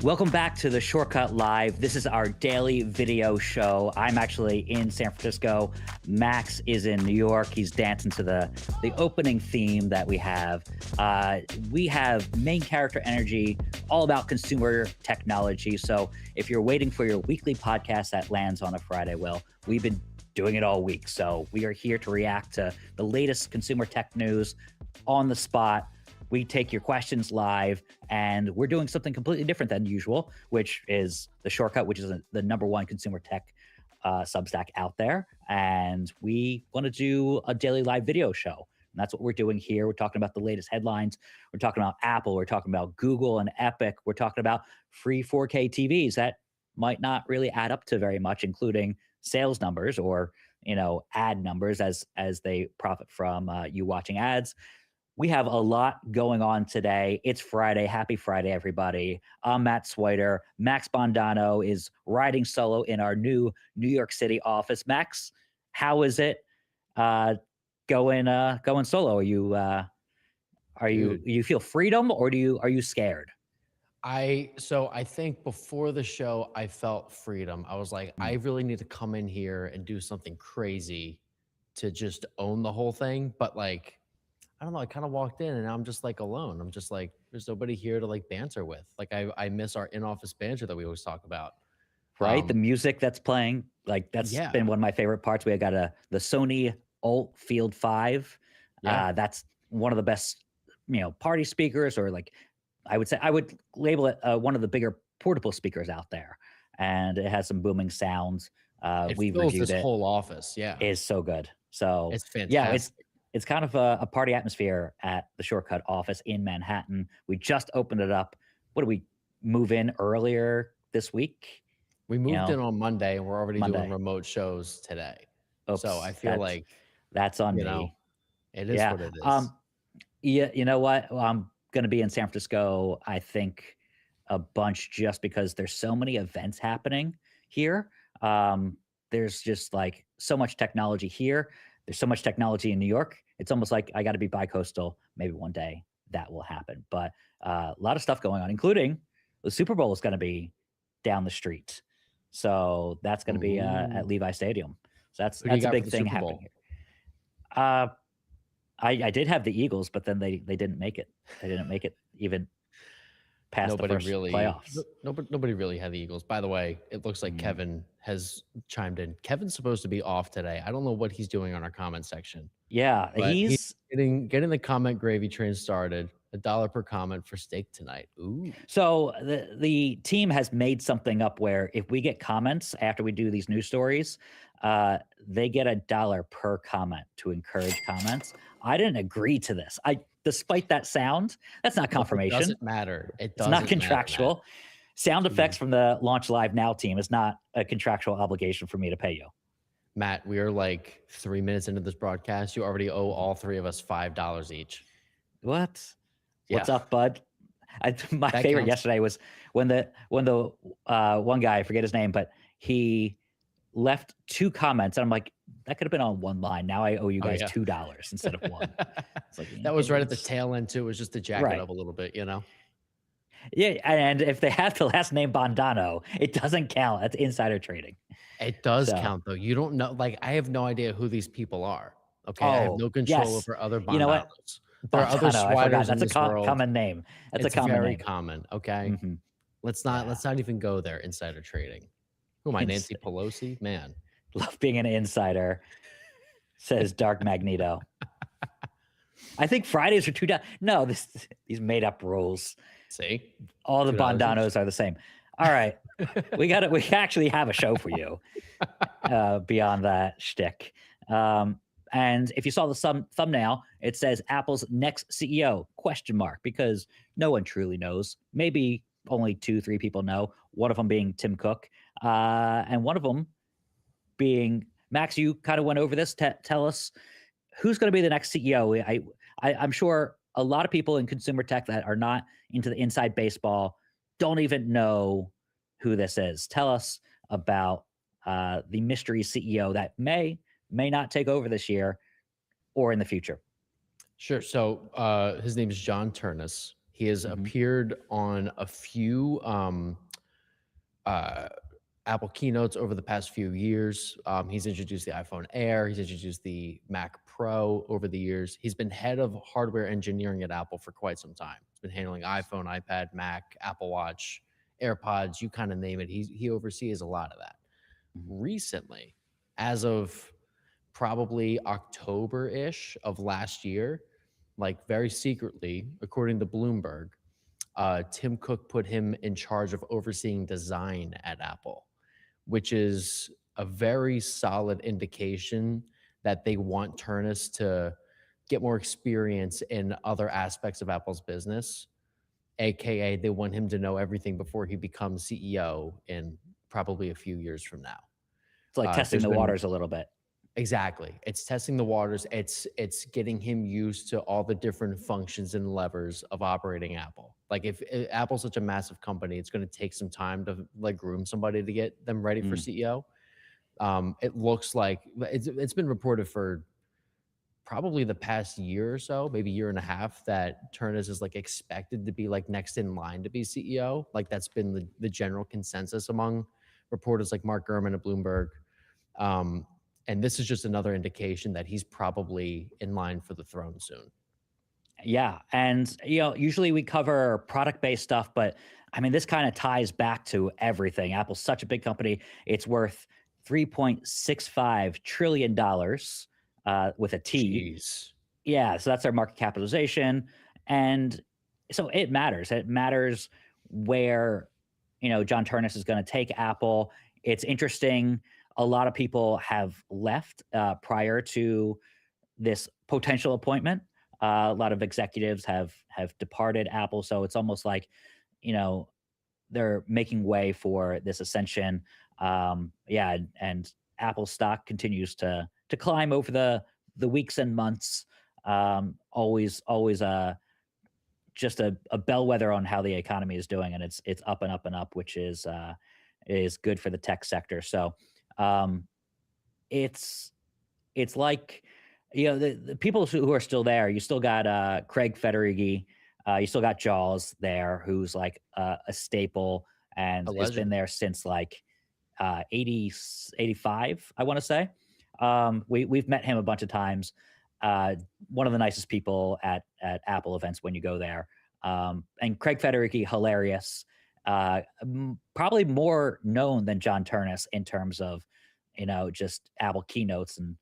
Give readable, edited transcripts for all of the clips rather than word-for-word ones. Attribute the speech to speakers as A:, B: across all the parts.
A: Welcome back to the Shortcut Live. This is our daily video show. I'm actually in San Francisco. Max is in New York. He's dancing to the opening theme that we have. We have main character energy, all about consumer technology. So if you're waiting for your weekly podcast that lands on a Friday, well, we've been doing it all week. So we are here to react to the latest consumer tech news on the spot. We take your questions live, and we're doing something completely different than usual, which is the Shortcut, which is the number one consumer tech Substack out there. And we want to do a daily live video show. And that's what we're doing here. We're talking about the latest headlines. We're talking about Apple. We're talking about Google and Epic. We're talking about free 4K TVs that might not really add up to very much, including sales numbers or ad numbers as they profit from you watching ads. We have a lot going on today. It's Friday. Happy Friday, everybody. I'm Matt Swider. Max Bondano is riding solo in our new New York City office. Max, how is it going solo? You feel freedom, or are you scared?
B: I think before the show, I felt freedom. I was like, I really need to come in here and do something crazy to just own the whole thing. But like, I don't know, I kind of walked in and now I'm just like alone. I'm just like, there's nobody here to like banter with. Like I miss our in-office banter that we always talk about.
A: Right? The music that's playing, like that's
B: Yeah.
A: been one of my favorite parts. We got the Sony Alt Field 5.
B: Yeah.
A: That's one of the best, party speakers, or like I would label it one of the bigger portable speakers out there. And it has some booming sounds.
B: It
A: We've
B: fills
A: reviewed
B: this
A: it.
B: whole office. Yeah.
A: It is so good. So
B: It's
A: yeah,
B: fantastic.
A: it's kind of a party atmosphere at the Shortcut office in Manhattan. We just opened it up. What did we move in earlier this week?
B: We moved in on Monday and we're already doing
A: Monday.
B: remote shows today.
A: Oops,
B: So I feel like,
A: that's on
B: you know,
A: me.
B: it is
A: Yeah.
B: what it is.
A: Yeah, you know what? Well, I'm gonna be in San Francisco, I think, a bunch, just because there's so many events happening here. There's just like so much technology here. There's so much technology in New York. It's almost like I got to be bi-coastal. Maybe one day that will happen. But a lot of stuff going on, including the Super Bowl is going to be down the street. So that's going to be at
B: Ooh.
A: Levi Stadium. So
B: Who do you
A: that's a
B: got for
A: big
B: the
A: thing
B: Super
A: happening
B: Bowl?
A: here. I did have the Eagles, but then they didn't make it. They didn't make it even past the
B: Nobody
A: first
B: really,
A: playoffs.
B: nobody really had the Eagles. By the way, it looks like
A: Mhm.
B: Kevin has chimed in. Kevin's supposed to be off today. I don't know what he's doing on our comment section,
A: Yeah,
B: but he's
A: he's
B: getting the comment gravy train started. $1 per comment for steak tonight. Ooh,
A: so the team has made something up where if we get comments after we do these news stories, they get $1 per comment to encourage comments. I didn't agree to this. Despite that sound, that's not
B: look, it
A: confirmation.
B: doesn't matter. It
A: It's not
B: doesn't matter, Matt.
A: contractual. Sound effects
B: Mm.
A: from the Launch Live Now team is not a contractual obligation for me to pay you.
B: Matt, we are like 3 minutes into this broadcast. You already owe all three of us $5 each.
A: What?
B: Yeah,
A: What's up, bud? My
B: that
A: favorite
B: counts.
A: yesterday was when the one guy, I forget his name, but he left 2 comments, and I'm like, that could have been on one line. Now I owe you
B: Oh
A: guys
B: yeah.
A: $2 instead of one. It's like
B: That was right at the
A: it's
B: tail end too. It was just to jack it
A: right.
B: up a little bit, you know?
A: Yeah, and if they have the last name Bondano, it doesn't count. That's insider trading.
B: It does
A: So,
B: count though. You don't know, like, I have no idea who these people are. Okay. I have
A: oh
B: no control
A: yes,
B: over other
A: you know what?
B: Bondanos. There are other
A: Bondano, I forgot.
B: Swiders in
A: That's a
B: this world.
A: common name. That's a
B: It's
A: common
B: very
A: name.
B: common. Okay.
A: Hmm.
B: Let's
A: Yeah,
B: not even go there. Insider trading. Who am I?
A: Ins-
B: Nancy Pelosi? Man.
A: love being an insider, says Dark Magneto. I think Fridays are $2. No, these made up rules.
B: See?
A: All the
B: $2 each.
A: Bondanos are the same. All right, we actually have a show for you beyond that shtick. And if you saw the thumbnail, it says Apple's next CEO question mark, because no one truly knows. Maybe only 2, 3 people know. One of them being Tim Cook, and one of them being Max. You kind of went over this. Tell us who's going to be the next CEO. I'm sure a lot of people in consumer tech that are not into the inside baseball don't even know who this is. Tell us about the mystery CEO that may not take over this year or in the future.
B: Sure. So his name is John Turnus. He has
A: Hmm.
B: appeared on a few uh, Apple keynotes over the past few years. He's introduced the iPhone Air. He's introduced the Mac Pro over the years. He's been head of hardware engineering at Apple for quite some time. He's been handling iPhone, iPad, Mac, Apple Watch, AirPods, you kind of name it. He oversees a lot of that. Recently, as of probably October-ish of last year, like very secretly, according to Bloomberg, Tim Cook put him in charge of overseeing design at Apple, which is a very solid indication that they want Turnus to get more experience in other aspects of Apple's business, aka they want him to know everything before he becomes CEO in probably a few years from now.
A: It's like testing
B: There's
A: the
B: been
A: waters a little bit.
B: Exactly. It's testing the waters. It's getting him used to all the different functions and levers of operating Apple. Like if Apple's such a massive company, it's going to take some time to like groom somebody to get them ready for
A: Mm.
B: CEO. It looks like it's been reported for probably the past year or so, maybe year and a half, that Turnus is like expected to be like next in line to be CEO. Like that's been the general consensus among reporters like Mark Gurman at Bloomberg. Um, and this is just another indication that he's probably in line for the throne soon.
A: Yeah, and usually we cover product-based stuff, but I mean, this kind of ties back to everything. Apple's such a big company; it's worth $3.65 trillion with a T.
B: Jeez.
A: Yeah, so that's our market capitalization, and so it matters. It matters where John Ternus is going to take Apple. It's interesting. A lot of people have left prior to this potential appointment. A lot of executives have departed Apple, so it's almost like you know they're making way for this ascension. Yeah, and Apple stock continues to climb over the weeks and months. Always just a bellwether on how the economy is doing, and it's up and up and up, which is good for the tech sector. So um, it's it's like the people who are still there. You still got Craig Federighi. You still got Jaws there, who's like a staple and
B: A
A: has been
B: legend.
A: there since like 80, 85, I want to say. We've met him a bunch of times. One of the nicest people at Apple events when you go there. And Craig Federighi, hilarious. Probably more known than John Ternus in terms of just Apple keynotes, and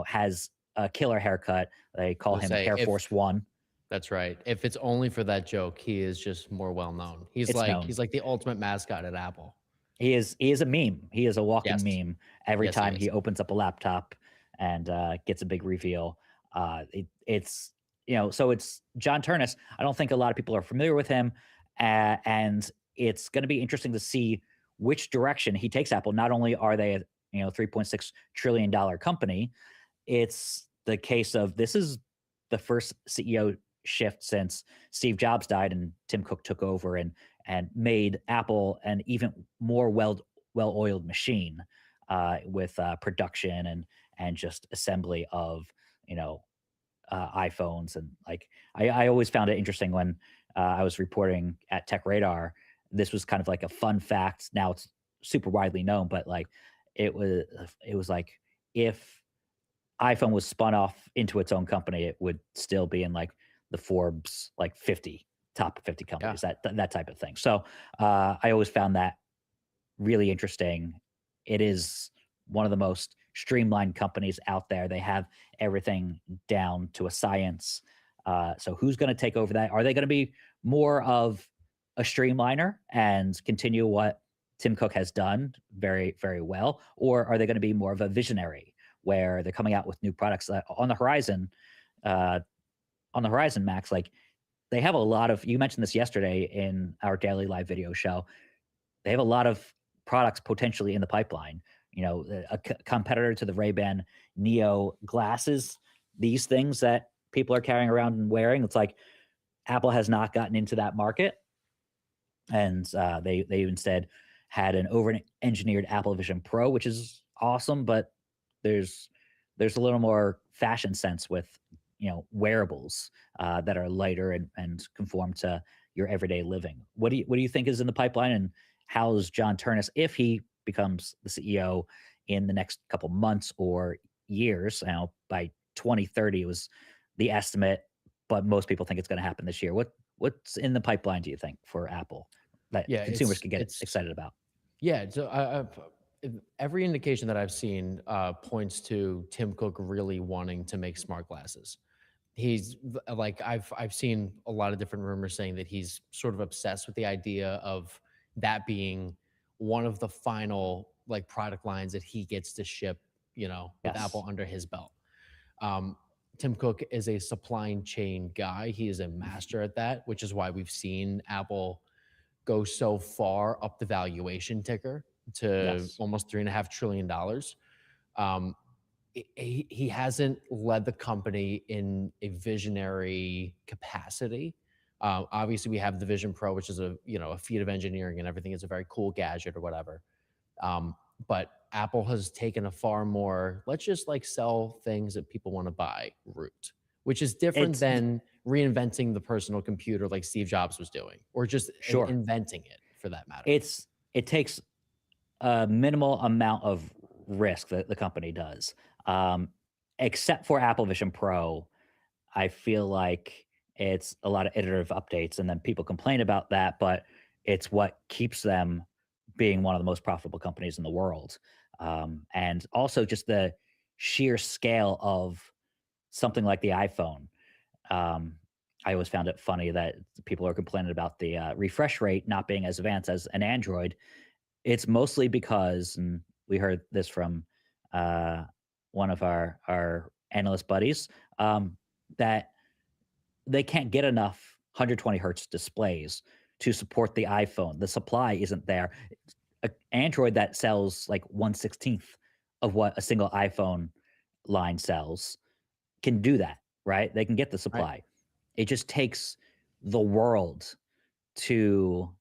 A: has a killer haircut. They call
B: I'll
A: him
B: say
A: Air
B: if
A: Force One.
B: that's right. If it's only for that joke, he is just more well known. He's
A: It's
B: like
A: known.
B: he's like the ultimate mascot at Apple.
A: He is a meme. He is a walking
B: Yes.
A: meme. Every
B: Yes, he
A: time
B: is.
A: he opens up a laptop and gets a big reveal, it's so it's John Ternus. I don't think a lot of people are familiar with him, and it's going to be interesting to see which direction he takes Apple. Not only are they a $3.6 trillion company, it's the case of this is the first CEO shift since Steve Jobs died and Tim Cook took over and made Apple an even more well-oiled machine with production and just assembly of you know iPhones. And like I always found it interesting when I was reporting at Tech Radar. This was kind of like a fun fact. Now it's super widely known, but like it was it was like if iPhone was spun off into its own company, it would still be in like the Forbes like 50 top 50
B: Yeah.
A: companies, that type of thing. So I always found that really interesting. It is one of the most streamlined companies out there. They have everything down to a science. So who's going to take over that? Are they going to be more of a streamliner and continue what Tim Cook has done very, very well? Or are they going to be more of a visionary where they're coming out with new products on the horizon? On the horizon, Max, like they have a lot of, you mentioned this yesterday in our daily live video show, they have a lot of products potentially in the pipeline. A competitor to the Ray-Ban Neo glasses, these things that people are carrying around and wearing. It's like Apple has not gotten into that market, and they instead had an over-engineered Apple Vision Pro, which is awesome, but there's a little more fashion sense with wearables that are lighter and conform to your everyday living. What do you think is in the pipeline, and how's John Turnus, if he becomes the CEO in the next couple months or years? By 2030 was the estimate, but most people think it's going to happen this year. What's in the pipeline, do you think, for Apple that
B: Yeah,
A: consumers can get excited about?
B: yeah. So every indication that I've seen points to Tim Cook really wanting to make smart glasses. Like I've seen a lot of different rumors saying that he's sort of obsessed with the idea of that being one of the final like product lines that he gets to ship, with Apple
A: Yes.
B: under his belt. Um, Tim Cook is a supply chain guy. He is a master at that, which is why we've seen Apple go so far up the valuation ticker to
A: Yes.
B: almost $3.5 trillion. Um, he hasn't led the company in a visionary capacity. Obviously, we have the Vision Pro, which is a feat of engineering and everything. It's a very cool gadget or whatever. Um, but Apple has taken a far more let's just like sell things that people want to buy route, which is different
A: It's
B: than reinventing the personal computer like Steve Jobs was doing, or just
A: sure.
B: inventing it for that matter.
A: It takes a minimal amount of risk that the company does. Um, Except for Apple Vision Pro, I feel like it's a lot of iterative updates, and then people complain about that, but it's what keeps them being one of the most profitable companies in the world. And also just the sheer scale of something like the iPhone. Um, I always found it funny that people are complaining about the refresh rate not being as advanced as an Android. It's mostly because, and we heard this from uh, one of our analyst buddies, that they can't get enough 120 hertz displays to support the iPhone. The supply isn't there. Android that sells like 1/16th of what a single iPhone line sells can do that, right? They can get the
B: Right.
A: supply. It just takes the world to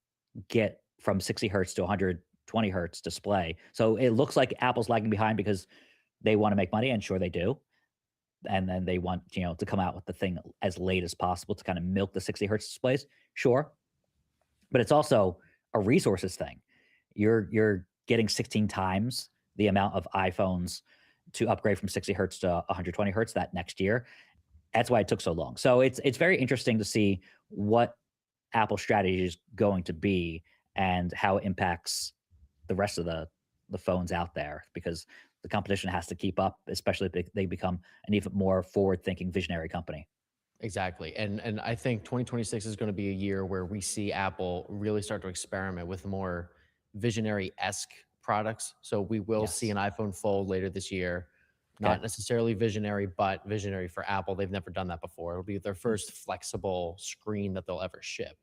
A: get from 60 hertz to 120 hertz display. So it looks like Apple's lagging behind because they want to make money, and sure they do. And then they want, to come out with the thing as late as possible to kind of milk the 60 hertz displays. Sure. But it's also a resources thing. You're getting 16 times the amount of iPhones to upgrade from 60 hertz to 120 hertz that next year. That's why it took so long. So it's very interesting to see what Apple's strategy is going to be and how it impacts the rest of the phones out there, because the competition has to keep up, especially if they become an even more forward-thinking, visionary company.
B: Exactly. And I think 2026 is going to be a year where we see Apple really start to experiment with more visionary-esque products. So we will see
A: Yes.
B: an iPhone Fold later this year.
A: Okay.
B: Not necessarily visionary, but visionary for Apple. They've never done that before. It'll be their first flexible screen that they'll ever ship.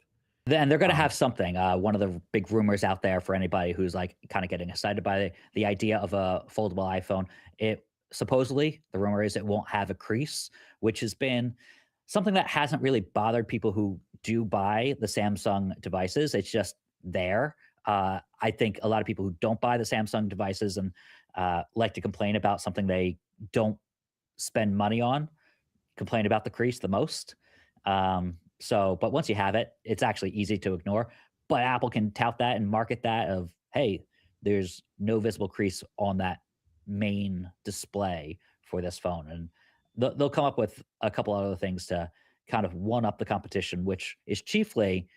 A: Then they're going to
B: Um,
A: have something. One of the big rumors out there for anybody who's like kind of getting excited by the idea of a foldable iPhone, it supposedly the rumor is it won't have a crease, which has been something that hasn't really bothered people who do buy the Samsung devices. It's just there. I think a lot of people who don't buy the Samsung devices and like to complain about something they don't spend money on complain about the crease the most. But once you have it, it's actually easy to ignore. But Apple can tout that and market that of, hey, there's no visible crease on that main display for this phone. And they'll come up with a couple other things to kind of one up the competition, which is chiefly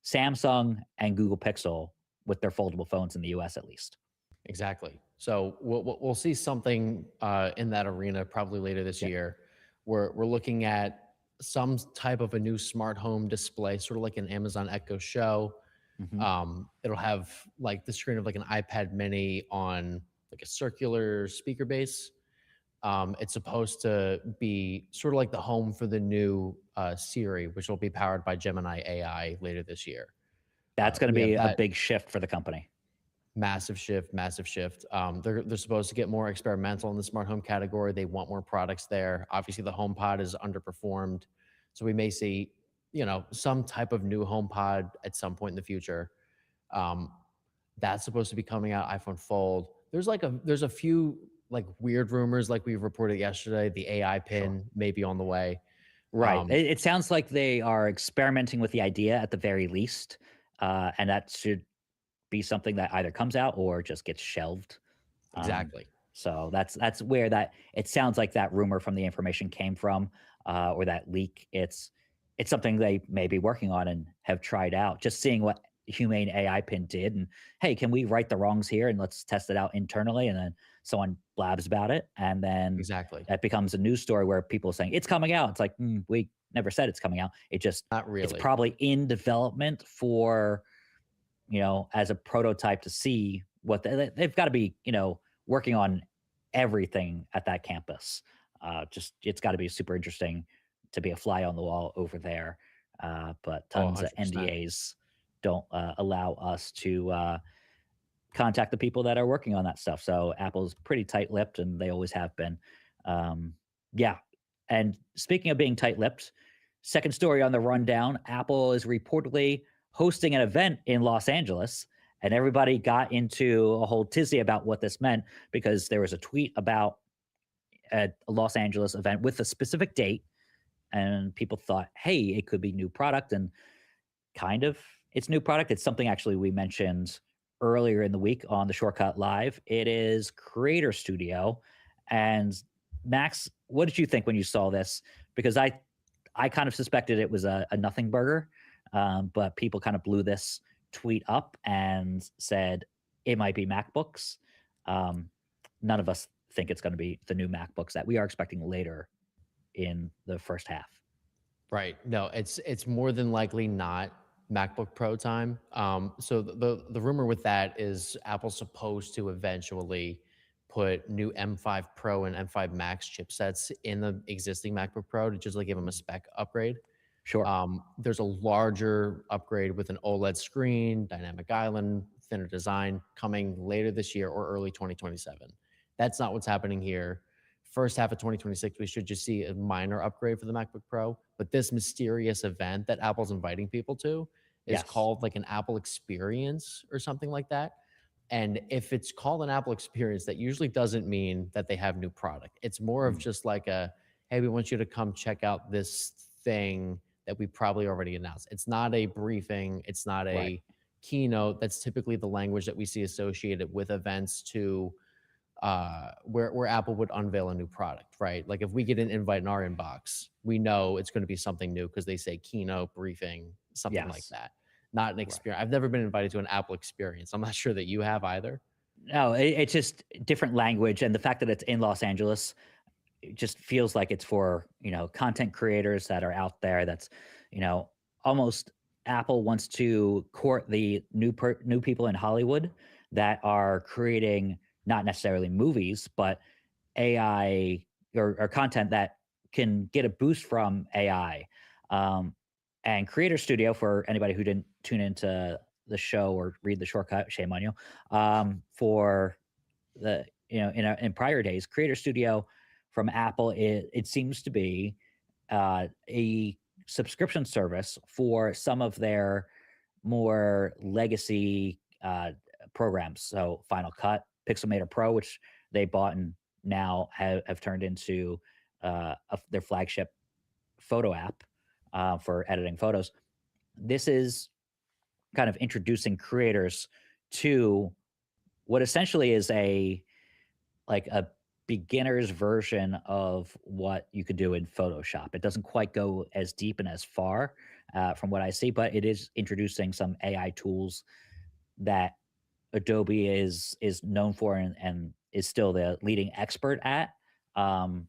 A: Samsung and Google Pixel with their foldable phones in the US at least.
B: exactly. So we'll see something in that arena probably later this
A: Yeah.
B: year. We're looking at some type of a new smart home display, sort of like an Amazon Echo Show.
A: Hmm.
B: It'll have like the screen of like an iPad mini on like a circular speaker base. It's supposed to be sort of like the home for the new Siri, which will be powered by Gemini AI later this year.
A: That's going to
B: We have
A: be a
B: that
A: big shift for the company.
B: massive shift, massive shift. They're supposed to get more experimental in the smart home category. They want more products there. Obviously, the HomePod is underperformed, so we may see some type of new HomePod at some point in the future. Um, that's supposed to be coming out. iPhone Fold. There's a few like weird rumors, like we reported yesterday. The AI
A: Sure.
B: pin may be on the way.
A: Right. It sounds like they are experimenting with the idea at the very least, and that should be something that either comes out or just gets shelved. Um,
B: Exactly.
A: so that's where that it sounds like that rumor from the information came from, or that leak. It's something they may be working on and have tried out. Just seeing what Humane AI Pin did, and hey, can we right the wrongs here and let's test it out internally? And then someone blabs about it, and then
B: Exactly.
A: that becomes a news story where people are saying it's coming out. It's like we never said it's coming out.
B: Not
A: It's
B: really.
A: probably in development for as a prototype to see what they've got to be, working on everything at that campus. Just it's got to be super interesting to be a fly on the wall over there. But
B: Oh,
A: tons of
B: 100%.
A: NDAs don't allow us to contact the people that are working on that stuff. So Apple's pretty tight-lipped, and they always have been. Yeah. And speaking of being tight-lipped, second story on the rundown: Apple is reportedly hosting an event in Los Angeles, and everybody got into a whole tizzy about what this meant because there was a tweet about a Los Angeles event with a specific date, and people thought, "Hey, it could be new product," and kind of it's new product. It's something actually we mentioned earlier in the week on the Shortcut Live. It is Creator Studio. And Max, what did you think when you saw this? Because I kind of suspected it was a nothing burger, but people kind of blew this tweet up and said it might be MacBooks. Um, None of us think it's going to be the new MacBooks that we are expecting later in the first half.
B: Right. No, it's more than likely not MacBook Pro time. So the rumor with that is Apple's supposed to eventually put new M5 Pro and M5 Max chipsets in the existing MacBook Pro to just like give them a spec upgrade.
A: Sure.
B: There's a larger upgrade with an OLED screen, dynamic island, thinner design coming later this year or early 2027. That's not what's happening here. First half of 2026, we should just see a minor upgrade for the MacBook Pro. But this mysterious event that Apple's inviting people to is
A: Yes.
B: called like an Apple Experience or something like that. And if it's called an Apple Experience, that usually doesn't mean that they have new product. It's more of
A: Mm,
B: just like a, hey, we want you to come check out this thing that we probably already announced. It's not a briefing, it's not
A: right.
B: a keynote. That's typically the language that we see associated with events to where Apple would unveil a new product, right? Like if we get an invite in our inbox, we know it's going to be something new because they say keynote, briefing, something like
A: Yes.
B: that. Not an
A: Right.
B: experience. I've never been invited to an Apple experience. I'm not sure that you have either.
A: No, it's just different language, and the fact that it's in Los Angeles, it just feels like it's for content creators that are out there. That's you know almost Apple wants to court the new people in Hollywood that are creating not necessarily movies, but AI or content that can get a boost from AI. Um, and Creator Studio, for anybody who didn't tune into the show or read the shortcut, shame on you. For the in prior days, Creator Studio from Apple, it seems to be a subscription service for some of their more legacy programs. So Final Cut, Pixelmator Pro, which they bought and now have turned into their flagship photo app for editing photos. This is kind of introducing creators to what essentially is a beginner's version of what you could do in Photoshop. It doesn't quite go as deep and as far from what I see, but it is introducing some AI tools that Adobe is known for and is still the leading expert at.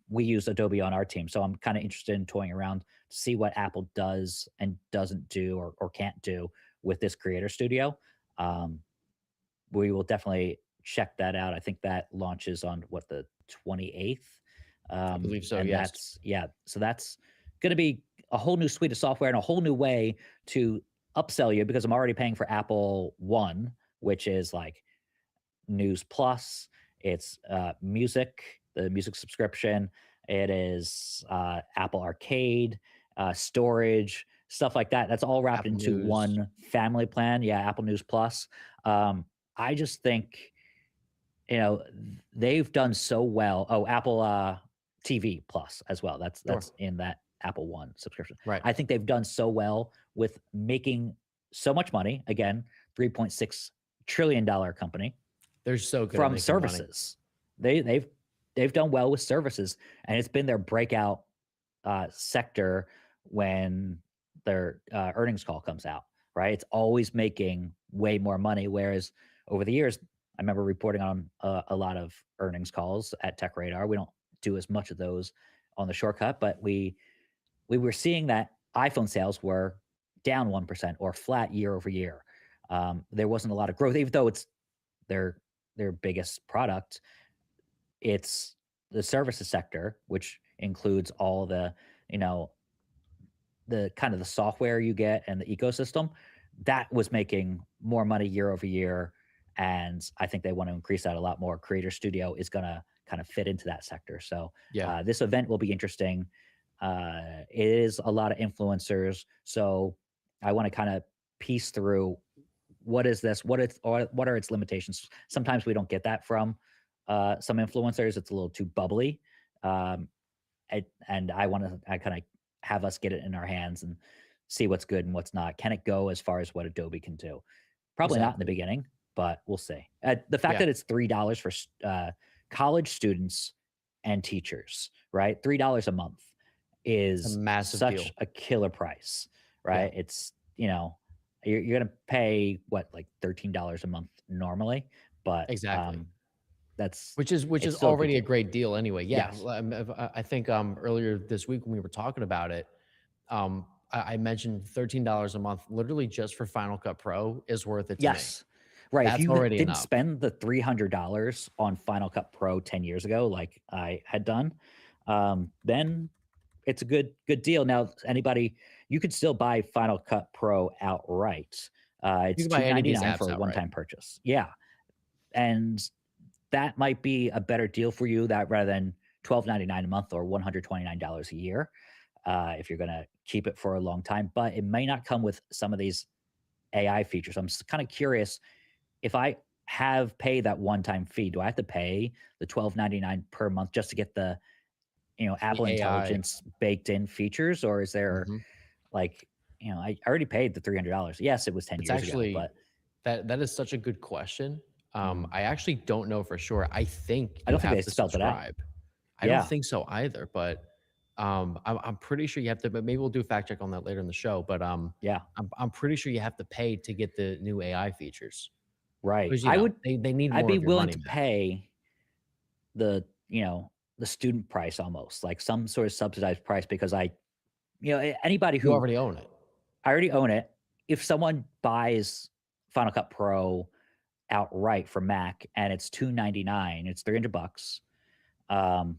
A: We use Adobe on our team, so I'm kind of interested in toying around to see what Apple does and doesn't do or can't do with this Creator Studio. Um, we will definitely check that out. I think that launches on what, the 28th.
B: I believe so.
A: And
B: Yes.
A: so that's going to be a whole new suite of software and a whole new way to upsell you because I'm already paying for Apple One, which is like News Plus. It's music, the music subscription. It is Apple Arcade, storage, stuff like that. That's all wrapped
B: Apple
A: into
B: News.
A: one family plan. Yeah, Apple News Plus. I just think they've done so well. Oh, Apple TV Plus as well. That's
B: Sure.
A: in that Apple One subscription.
B: Right.
A: I think they've done so well with making so much money. Again, $3.6 trillion company
B: They're so good at
A: from
B: making money.
A: services. They've done well with services, and it's been their breakout sector when their earnings call comes out. Right, it's always making way more money. Whereas over the years, I remember reporting on a lot of earnings calls at Tech Radar. We don't do as much of those on the shortcut, but we were seeing that iPhone sales were down 1% or flat year over year. There wasn't a lot of growth, even though it's their their biggest product. It's the services sector, which includes all the, you know, the kind of the software you get and the ecosystem. That was making more money year over year. And I think they want to increase that a lot more. Creator Studio is going to kind of fit into that sector. So
B: Yeah.
A: this event will be interesting. It is a lot of influencers. So I want to kind of piece through what is this, what are its limitations. Sometimes we don't get that from some influencers. It's a little too bubbly. Um, and I kind of have us get it in our hands and see what's good and what's not. Can it go as far as what Adobe can do? Probably not in the
B: Exactly.
A: beginning, but we'll see. The fact
B: Yeah.
A: that it's $3 for college students and teachers, right? $3 a month
B: A
A: is
B: massive deal.
A: such a killer price,
B: Yeah.
A: right? It's, you know, you're going to pay what, like $13 a month normally, but
B: Exactly.
A: that's
B: Which is
A: it's still a good
B: already a
A: deal.
B: great deal anyway. Yeah.
A: Yes.
B: I think earlier this week when we were talking about it, I mentioned $13 a month, literally just for Final Cut Pro is worth it to me.
A: Yes. Right. If
B: That's
A: you
B: already
A: didn't
B: enough.
A: spend the $300 on Final Cut Pro 10 years ago, like I had done, then it's a good deal. Now, anybody, you could still buy Final Cut Pro outright.
B: You
A: It's
B: can buy any of these
A: 299
B: apps
A: for a
B: outright.
A: one-time purchase. Yeah, and that might be a better deal for you that rather than 12.99 a month or $129 a year, if you're going to keep it for a long time. But it may not come with some of these AI features. I'm kind of curious if I have paid that one-time fee, do I have to pay the 12.99 per month just to get the,
B: The
A: Apple
B: AI.
A: Intelligence baked in features, or is there
B: Mhm.
A: like, I already paid the $300. Yes, it was 10
B: It's
A: years ago,
B: actually
A: but
B: that is such a good question.
A: mm,
B: I actually don't know for sure. I think
A: I
B: you
A: don't think they
B: have to
A: spelled it out.
B: subscribe. I don't
A: Yeah,
B: think so either, but I'm pretty sure you have to. But maybe we'll do a fact check on that later in the show. But
A: yeah,
B: I'm pretty sure you have to pay to get the new AI features
A: right.
B: because you know they need
A: I'd
B: more
A: be
B: of your
A: willing
B: money,
A: to
B: man.
A: pay the, the student price almost, like some sort of subsidized price because anybody
B: You
A: who
B: already own it.
A: I already own it. If someone buys Final Cut Pro outright for Mac and it's 299, it's $300. Um,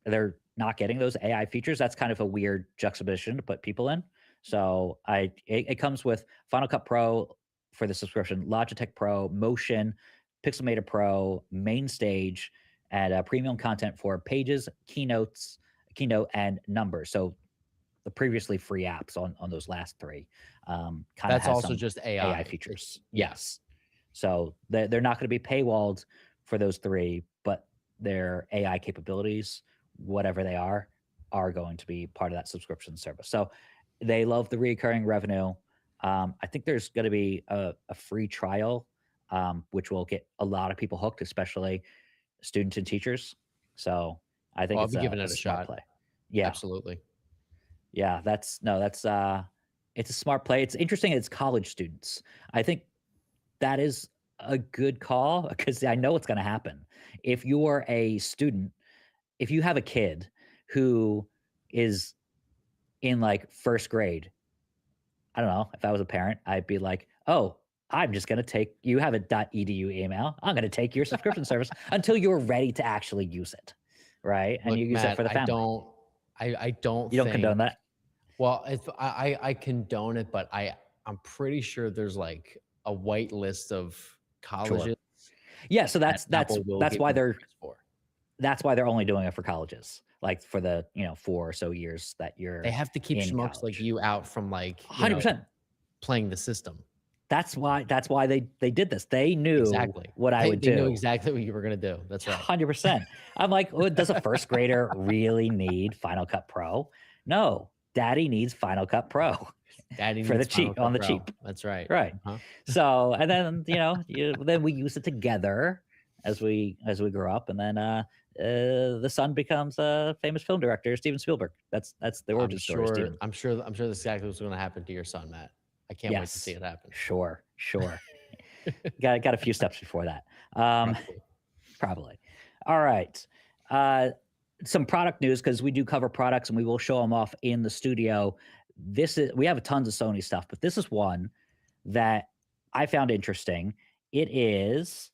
A: they're not getting those AI features. That's kind of a weird juxtaposition to put people in. So it comes with Final Cut Pro for the subscription, Logitech Pro, Motion, Pixelmator Pro, Main Stage, and premium content for Pages, Keynote, and Numbers. So the previously free apps on those last three kind of
B: That's
A: has
B: also
A: some
B: just
A: AI
B: AI.
A: features.
B: Yeah,
A: Yes. So they're not going to be paywalled for those three, but their AI capabilities, whatever they are going to be part of that subscription service. So they love the recurring revenue. I think there's going to be a free trial, which will get a lot of people hooked, especially students and teachers. So I
B: well,
A: think
B: I'll
A: it's
B: be giving
A: a
B: it a
A: smart
B: shot.
A: play. Yeah.
B: Absolutely.
A: Yeah, that's no, that's it's a smart play. It's interesting it's college students. I think that is a good call because I know what's going to happen. If you're a student, if you have a kid who is in like first grade, I don't know, if I was a parent, I'd be like, "Oh, I'm just going to take you have a .edu email. I'm going to take your subscription service until you're ready to actually use it." Right? And
B: Look,
A: you use it
B: Matt,
A: for the family.
B: I don't
A: You don't
B: think.
A: condone that?
B: Well, if I condone it, but I'm pretty sure there's like a white list of
A: Sure.
B: colleges
A: Yeah, so
B: that Apple will
A: that's
B: give
A: why
B: you the
A: they're
B: price for.
A: only doing it for colleges, like for the, 4 or so years that
B: They
A: you're
B: have to keep
A: in
B: schmucks like
A: college.
B: you out from like,
A: 100%.
B: playing the system.
A: That's why they did this. They knew
B: Exactly.
A: what I would
B: They knew
A: do.
B: exactly what you were gonna do. That's right.
A: 100%. I'm like, "Oh, does a first grader really need Final Cut Pro?" No, Daddy needs Final Cut Pro
B: Daddy
A: for the
B: needs Final
A: cheap on
B: Cut
A: the
B: Pro.
A: cheap.
B: That's right.
A: Right.
B: Uh-huh.
A: So, and then then we use it together as we grow up, and then the son becomes a famous film director, Steven Spielberg. That's the origin story, Steven.
B: I'm sure that's exactly what's gonna happen to your son, Matt. I can't wait to see
A: Yes,
B: it happen.
A: sure, sure. Got a few steps before that. Um,
B: Probably.
A: Probably. All right. Uh, some product news because we do cover products and we will show them off in the studio. We have tons of Sony stuff, but this is one that I found interesting. It is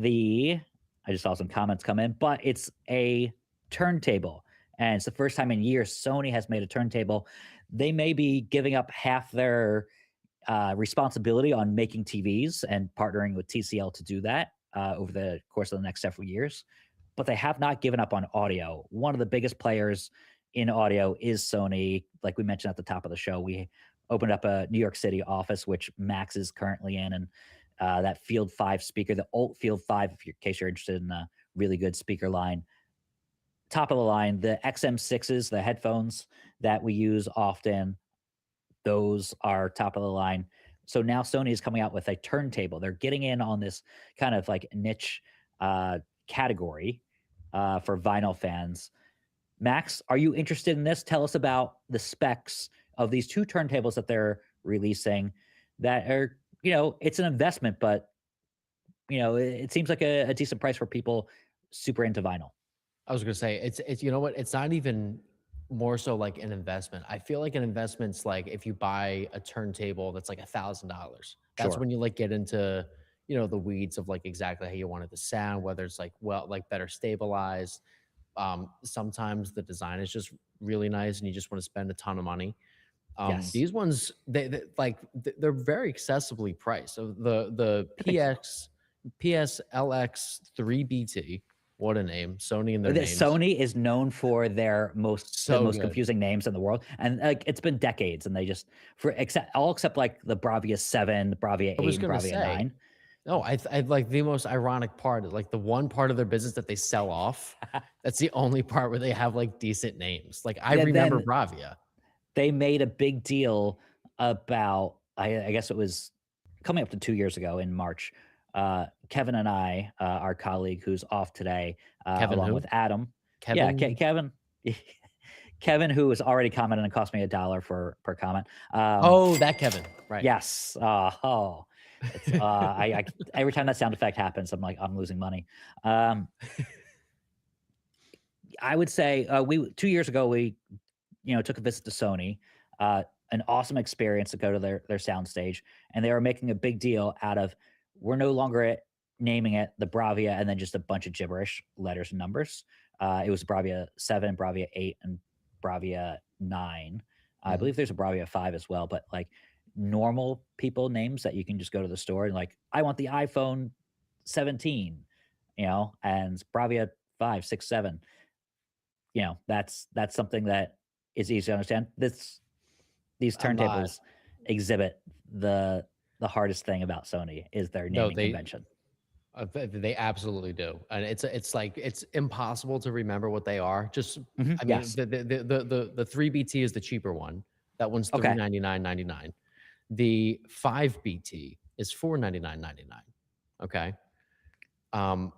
A: I just saw some comments come in, but it's a turntable. And it's the first time in years Sony has made a turntable. They may be giving up half their responsibility on making TVs and partnering with TCL to do that over the course of the next several years. But they have not given up on audio. One of the biggest players in audio is Sony. Like we mentioned at the top of the show, we opened up a New York City office, which Max is currently in, and that Field 5 speaker, the Alt Field 5, in case you're interested in a really good speaker line. Top of the line, the XM6s, the headphones that we use often, those are top of the line. So now Sony is coming out with a turntable. They're getting in on this kind of like niche category for vinyl fans. Max, are you interested in this? Tell us about the specs of these two turntables that they're releasing that are, it's an investment, but, it seems like a decent price for people super into vinyl.
B: I was gonna say it's you know what? It's not even more so like an investment. I feel like an investment's like if you buy a turntable that's like $1,000. That's
A: Sure.
B: when you like get into the weeds of like exactly how you want it to sound, whether it's like like better stabilized. Sometimes the design is just really nice and you just want to spend a ton of money.
A: Yes.
B: These ones they're very accessibly priced. So the PSLX 3BT, what a name, Sony and their names,
A: Sony is known for the
B: so
A: most
B: good.
A: confusing names in the world, and like it's been decades, and they just except like the Bravia 7, the Bravia
B: I
A: 8,
B: was
A: and
B: gonna
A: Bravia
B: say,
A: 9.
B: no, I like the most ironic part, like the one part of their business that they sell off. That's the only part where they have like decent names. Like I
A: And
B: remember
A: then
B: Bravia.
A: they made a big deal about I guess it was coming up to 2 years ago in March. Kevin and I, our colleague who's off today,
B: Kevin
A: along
B: who?
A: with Adam. Yeah,
B: Kevin.
A: Kevin. Kevin, who was already commented and cost me $1 per comment.
B: Oh, that Kevin. Right.
A: Yes. It's I every time that sound effect happens, I'm like, I'm losing money. Um, I would say we 2 years ago we took a visit to Sony. An awesome experience to go to their sound stage, and they were making a big deal out of we're no longer naming it the Bravia and then just a bunch of gibberish letters and numbers. It was Bravia 7, Bravia 8, and Bravia 9. I
B: Mhm.
A: believe there's a Bravia 5 as well, but like normal people names that you can just go to the store and like, I want the iPhone 17, and Bravia 5, 6, 7. That's something that is easy to understand. These
B: I'm not.
A: turntables exhibit the hardest thing about Sony is their
B: No,
A: naming convention.
B: they absolutely do, and it's like it's impossible to remember what they are. Just,
A: Mhm,
B: I mean,
A: yes.
B: the 3BT is the cheaper one. That one's
A: Okay,
B: 399.99. The 5BT is 499.99. Okay. Um,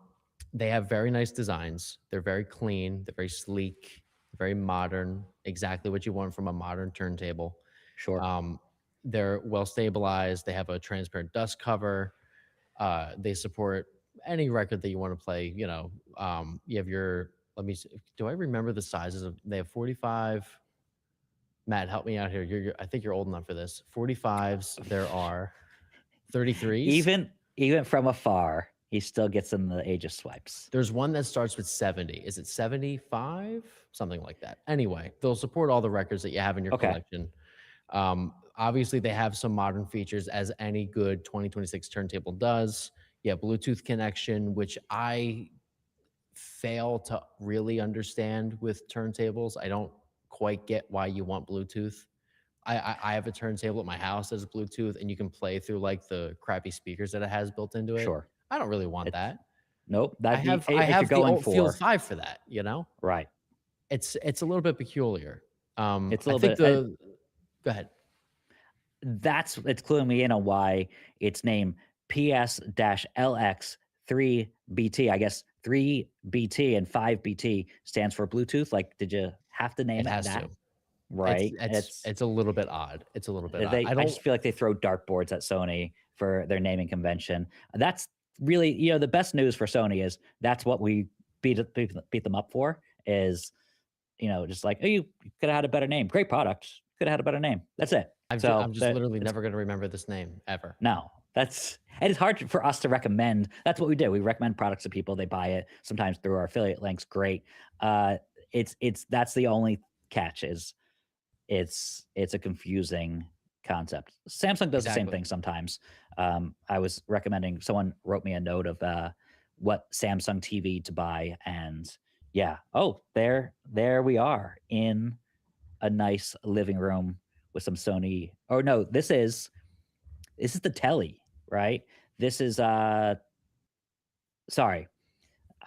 B: they have very nice designs. They're very clean. They're very sleek. Very modern. Exactly what you want from a modern turntable.
A: sure.
B: Um, they're well stabilized. They have a transparent dust cover. They support any record that you want to play. You have your. Let me. Do I remember the sizes of? They have 45. Matt, help me out here. I think you're old enough for this. 45s. There are 33s.
A: Even from afar, he still gets in the age of swipes.
B: There's one that starts with 70. Is it 75? Something like that. Anyway, they'll support all the records that you have in your
A: Okay,
B: collection. Obviously, they have some modern features, as any good 2026 turntable does. Yeah, Bluetooth connection, which I fail to really understand with turntables. I don't quite get why you want Bluetooth. I have a turntable at my house that's Bluetooth, and you can play through like the crappy speakers that it has built into it.
A: sure.
B: I don't really want
A: It's
B: that.
A: nope.
B: I
A: That
B: have I
A: if you're
B: have the
A: going
B: old Field
A: for
B: 5 for that.
A: right,
B: It's a little bit peculiar.
A: It's a
B: I
A: little
B: think
A: bit.
B: go ahead.
A: It's cluing me in on why it's named PS-LX3BT. I guess 3BT and 5BT stands for Bluetooth. Like, did you have to
B: It
A: name it
B: has
A: that?
B: to.
A: Right.
B: It's a little bit odd. It's a little bit odd. I
A: I
B: don't
A: just feel like they throw dartboards at Sony for their naming convention. That's really, the best news for Sony is that's what we beat them up for is, just like, oh, you could have had a better name. Great product. Could have had a better name. That's it.
B: I'm
A: So
B: just
A: that
B: literally
A: it's
B: never gonna remember this name ever.
A: no, and it's hard for us to recommend. That's what we do. We recommend products to people. They buy it sometimes through our affiliate links. Great. Uh, it's that's the only catch is it's a confusing concept. Samsung does the same
B: Exactly.
A: thing sometimes. I was recommending someone wrote me a note of what Samsung TV to buy, and yeah, oh, there we are in a nice living room with some Sony. Or no, this is the telly, right? This is sorry,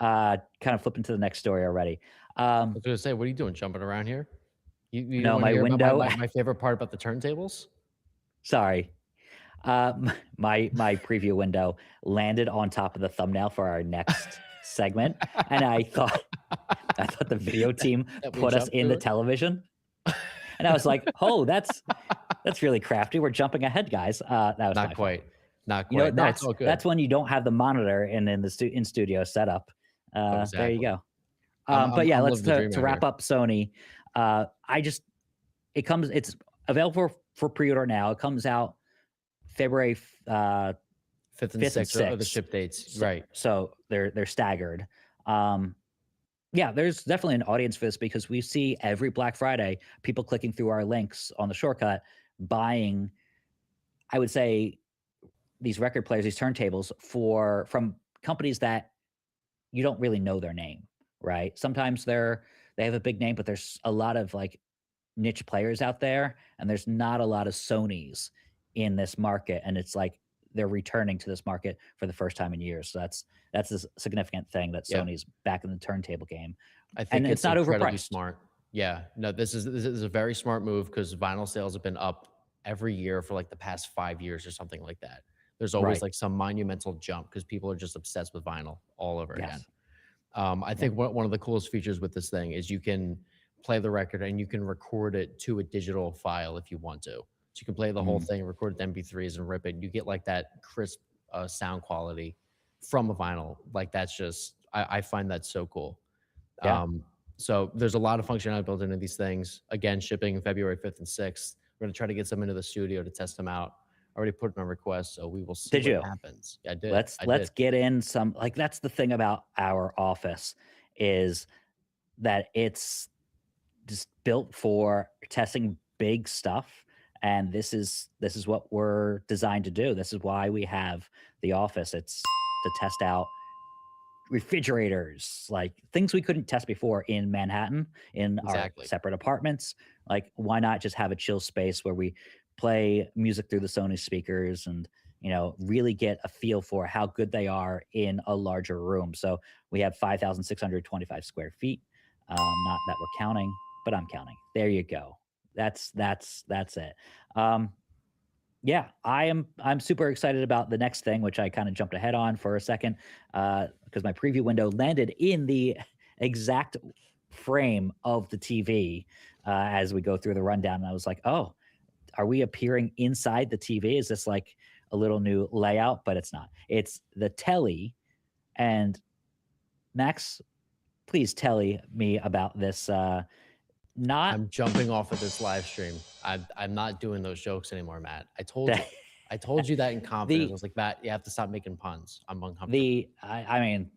A: kind of flipping to the next story already.
B: I was gonna say, what are you doing jumping around here? You don't
A: No,
B: wanna
A: my
B: hear about
A: window.
B: my favorite part about the turntables?
A: Sorry, my preview window landed on top of the thumbnail for our next segment, and I thought the video team
B: That we
A: put us
B: jumped
A: in
B: to
A: the
B: it?
A: television, and I was like, "Oh, that's really crafty. We're jumping ahead, guys." That was
B: Not
A: my fault.
B: quite. Not
A: You know,
B: quite. No, it's
A: that's
B: all good.
A: that's when you don't have the monitor and in the in studio setup.
B: Oh,
A: There you
B: exactly.
A: go. But yeah,
B: I'm
A: let's
B: living the dream
A: to
B: out
A: wrap
B: here.
A: up Sony. It's available for pre-order now. It comes out February
B: 5th and
A: 5th and
B: 6th are the
A: 6th.
B: ship dates.
A: So,
B: Right.
A: so they're staggered. Um, yeah, there's definitely an audience for this because we see every Black Friday people clicking through our links on the shortcut, buying, I would say, these record players, these turntables from companies that you don't really know their name, right? Sometimes they have a big name, but there's a lot of like niche players out there, and there's not a lot of Sonys in this market, and it's like they're returning to this market for the first time in years. So that's a significant thing that
B: Yeah.
A: Sony's back in the turntable game,
B: I
A: and
B: think
A: it's
B: it's
A: not
B: incredibly
A: overpriced.
B: smart. Yeah. No, this is a very smart move because vinyl sales have been up every year for like the past 5 years or something like that. There's always
A: Right.
B: like some monumental jump because people are just obsessed with vinyl all over again.
A: Yes.
B: I
A: Yeah.
B: think one of the coolest features with this thing is you can play the record and you can record it to a digital file if you want to. So you can play the whole
A: Mm.
B: thing, record it to MP3s and rip it. You get like that crisp sound quality from a vinyl. Like that's just, I find that so cool.
A: Yeah.
B: So there's a lot of functionality built into these things. Again, shipping February 5th and 6th. We're gonna try to get some into the studio to test them out. I already put in a request, so we will see
A: Did
B: what
A: you?
B: happens. I did.
A: Let's
B: I
A: let's
B: did.
A: get in some, like, that's the thing about our office is that it's just built for testing big stuff, and this is what we're designed to do. This is why we have the office. It's to test out refrigerators, like things we couldn't test before in Manhattan in our
B: Exactly.
A: separate apartments. Like, why not just have a chill space where we play music through the Sony speakers and really get a feel for how good they are in a larger room. So we have 5,625 square feet. Not that we're counting, but I'm counting. There you go. That's it. Um, yeah, I'm super excited about the next thing, which I kind of jumped ahead on for a second, because my preview window landed in the exact frame of the TV as we go through the rundown. And I was like, oh, are we appearing inside the TV? Is this like a little new layout? But it's not. It's the telly. And Max, please tell me about this. Not
B: I'm jumping off of this live stream. I'm not doing those jokes anymore, Matt. I told you.
A: that
B: I told you that in confidence. I
A: the
B: was like, Matt, you have to stop making puns. I'm uncomfortable.
A: I mean,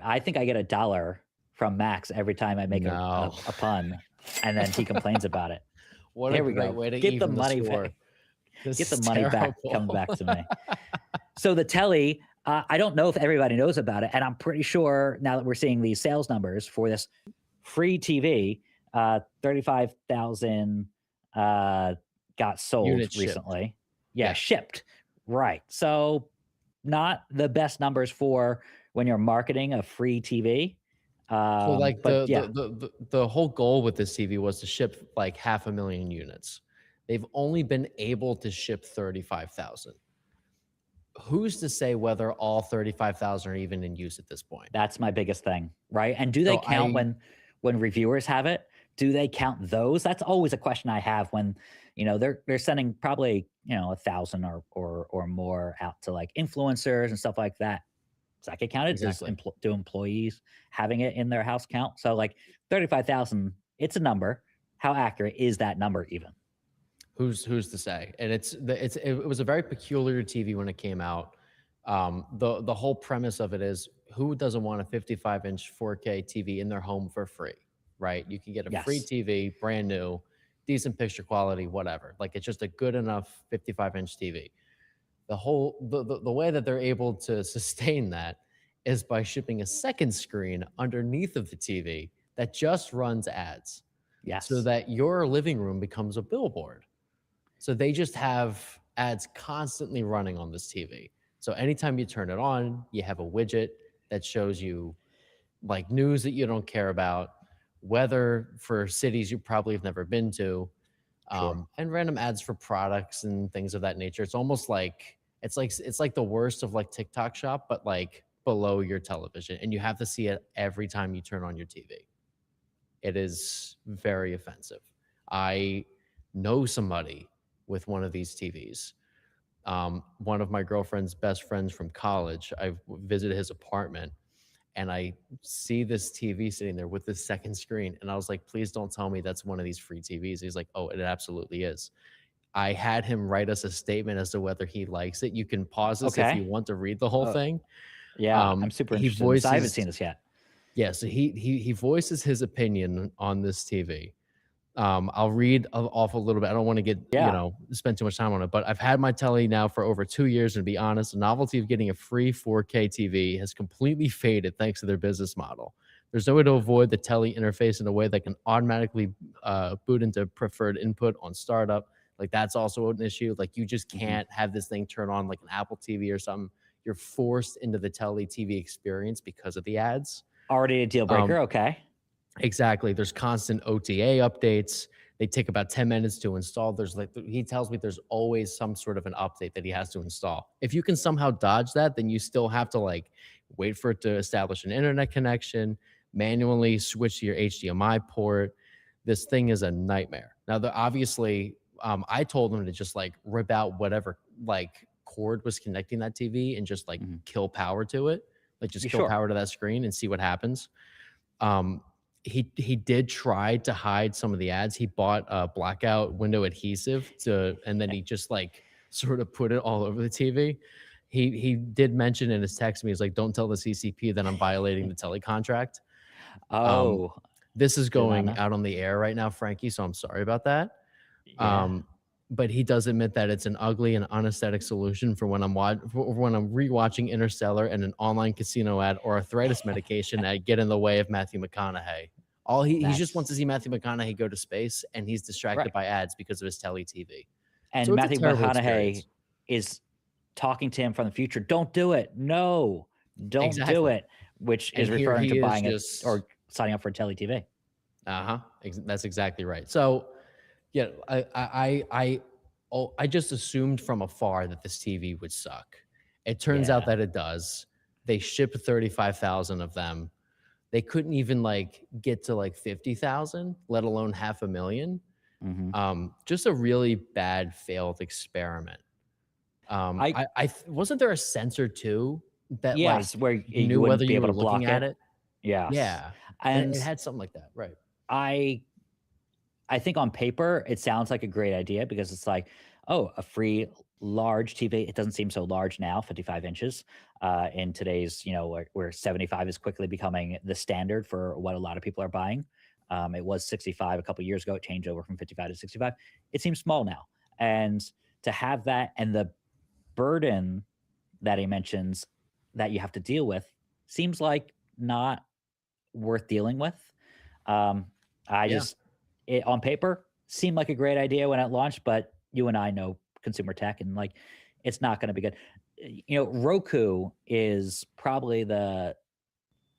A: I think I get $1 from Max every time I make
B: No.
A: a pun, and then he complains about it.
B: What a
A: There we
B: great
A: go.
B: way to
A: Get the
B: even the
A: money
B: score.
A: back.
B: This
A: Get the
B: is
A: money back coming
B: terrible.
A: back to me. So the telly, I don't know if everybody knows about it, and I'm pretty sure now that we're seeing these sales numbers for this free TV, 35,000 got sold
B: Units shipped.
A: recently. Yeah,
B: Yeah.
A: shipped. Right. So not the best numbers for when you're marketing a free TV.
B: So like
A: But yeah,
B: the whole goal with this TV was to ship like 500,000 units. They've only been able to ship 35,000. Who's to say whether all 35,000 are even in use at this point?
A: that's my biggest thing, right? And do they
B: So
A: count
B: I
A: when reviewers have it? Do they count those? That's always a question I have when, they're sending probably, 1,000 or more out to like influencers and stuff like that. Does that get counted?
B: exactly.
A: Do employees having it in their house count? So like 35,000, it's a number. How accurate is that number even?
B: Who's to say? And it was a very peculiar TV when it came out. The whole premise of it is who doesn't want a 55-inch 4K TV in their home for free, right? You can get a free
A: Yes.
B: TV, brand new, decent picture quality, whatever. Like it's just a good enough 55-inch TV. The way that they're able to sustain that is by shipping a second screen underneath of the TV that just runs ads so
A: Yes.
B: that your living room becomes a billboard. So they just have ads constantly running on this TV. So anytime you turn it on, you have a widget that shows you like news that you don't care about, weather for cities you probably have never been to,
A: Sure.
B: and random ads for products and things of that nature. It's almost like it's like the worst of like TikTok Shop, but like below your television, and you have to see it every time you turn on your TV. It is very offensive. I know somebody with one of these TVs. One of my girlfriend's best friends from college. I visited his apartment and I see this TV sitting there with this second screen. And I was like, please don't tell me that's one of these free TVs. He's like, oh, it absolutely is. I had him write us a statement as to whether he likes it. You can pause this if you
A: Okay.
B: want to read the whole
A: Uh,
B: thing.
A: yeah, I'm super
B: He
A: interested in this. I haven't
B: voices
A: seen this yet.
B: Yeah, so he voices his opinion on this TV. I'll read off a little bit. I don't want to get,
A: Yeah.
B: spend too much time on it, but I've had my telly now for over 2 years. And to be honest, the novelty of getting a free 4K TV has completely faded thanks to their business model. There's no way to avoid the telly interface in a way that can automatically boot into preferred input on startup. Like that's also an issue. Like you just
A: Mhm.
B: can't have this thing turn on like an Apple TV or something. You're forced into the telly TV experience because of the ads.
A: Already a deal
B: Um,
A: breaker. Okay.
B: Exactly. There's constant OTA updates. They take about 10 minutes to install. There's like he tells me there's always some sort of an update that he has to install. If you can somehow dodge that, then you still have to like wait for it to establish an internet connection, manually switch to your HDMI port. This thing is a nightmare. Now, obviously, I told him to just like rip out whatever like cord was connecting that TV and just like
A: Mhm.
B: kill power to it, like
A: You
B: just kill
A: sure?
B: power to that screen and see what happens. Um, he did try to hide some of the ads. He bought a blackout window adhesive and then he just like sort of put it all over the TV. He did mention in his text to me, he's like, "Don't tell the CCP that I'm violating the tele contract." Um,
A: Oh,
B: this is
A: did not
B: going
A: know.
B: out on the air right now, Frankie, so I'm sorry about that.
A: Yeah.
B: Um, but he does admit that it's an ugly and unaesthetic solution for when I'm rewatching Interstellar and an online casino ad or arthritis medication that get in the way of Matthew McConaughey. All he just wants to
A: That's
B: see Matthew McConaughey go to space, and he's
A: right.
B: distracted by ads because of his telly TV. So
A: And
B: it's a
A: Matthew
B: terrible
A: McConaughey
B: experience.
A: is talking to him from the future. Don't do it. No, don't do
B: Exactly.
A: it. Which
B: And
A: is
B: here
A: referring to
B: he is
A: buying it
B: just
A: or signing up for a Telly TV.
B: uh-huh. That's exactly right. So yeah, I just assumed from afar that this TV would suck. It turns out
A: Yeah.
B: that it does. They shipped 35,000 of them. They couldn't even like get to like 50,000, let alone half a million.
A: Mhm.
B: Just a really bad failed experiment.
A: I
B: Wasn't there a sensor too that like
A: Yes, where you
B: knew whether
A: wouldn't be
B: you
A: able
B: were
A: to
B: looking
A: block
B: at
A: it.
B: it?
A: Yes.
B: Yeah, it
A: And
B: had something like that, right?
A: I I think on paper it sounds like a great idea because it's like, oh, a free large TV. It doesn't seem so large now, 55 inches. In today's, where 75 is quickly becoming the standard for what a lot of people are buying. It was 65 a couple years ago. It changed over from 55 to 65. It seems small now. And to have that and the burden that he mentions that you have to deal with seems like not worth dealing with. Um, I
B: Yeah,
A: just it on paper seemed like a great idea when it launched, but you and I know consumer tech and like it's not going to be good. Roku is probably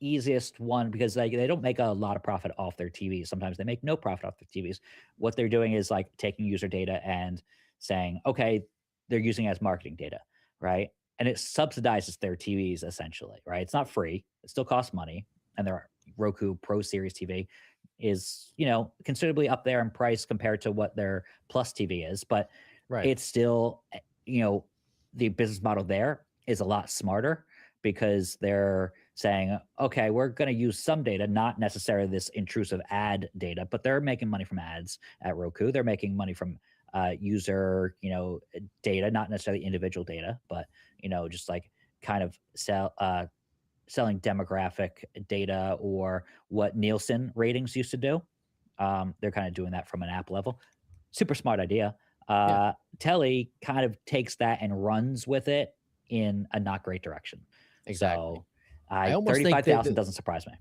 A: easiest one because like they don't make a lot of profit off their TVs. Sometimes they make no profit off their TVs. What they're doing is like taking user data and saying, okay, they're using it as marketing data, right? And it subsidizes their TVs essentially, right? It's not free. It still costs money. And their Roku Pro Series TV is, considerably up there in price compared to what their Plus TV is, but
B: Right.
A: it's still, the business model there is a lot smarter because they're saying, okay, we're going to use some data, not necessarily this intrusive ad data, but they're making money from ads at Roku. They're making money from user, data, not necessarily individual data, but just like kind of selling demographic data or what Nielsen ratings used to do. They're kind of doing that from an app level. Super smart idea.
B: Yeah.
A: Telly kind of takes that and runs with it in a not great direction.
B: Exactly.
A: So,
B: I
A: I
B: almost think
A: 35,000 doesn't surprise me.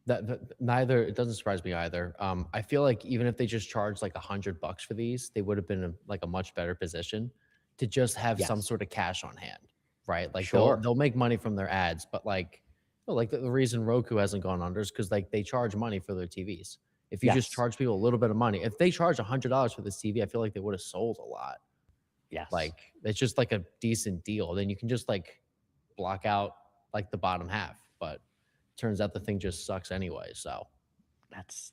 B: that neither it doesn't surprise me either. I feel like even if they just charged like $100 for these, they would have been in like a much better position to just have some
A: Yes,
B: sort of cash on hand, right? Like they'll
A: sure.
B: they'll make money from their ads, but like like the reason Roku hasn't gone under is because like they charge money for their TVs. If you just
A: Yes,
B: charge people a little bit of money, if they charge $100 for this TV, I feel like they would have sold a lot.
A: yes.
B: Like it's just like a decent deal. Then you can just like block out like the bottom half. But turns out the thing just sucks anyway. So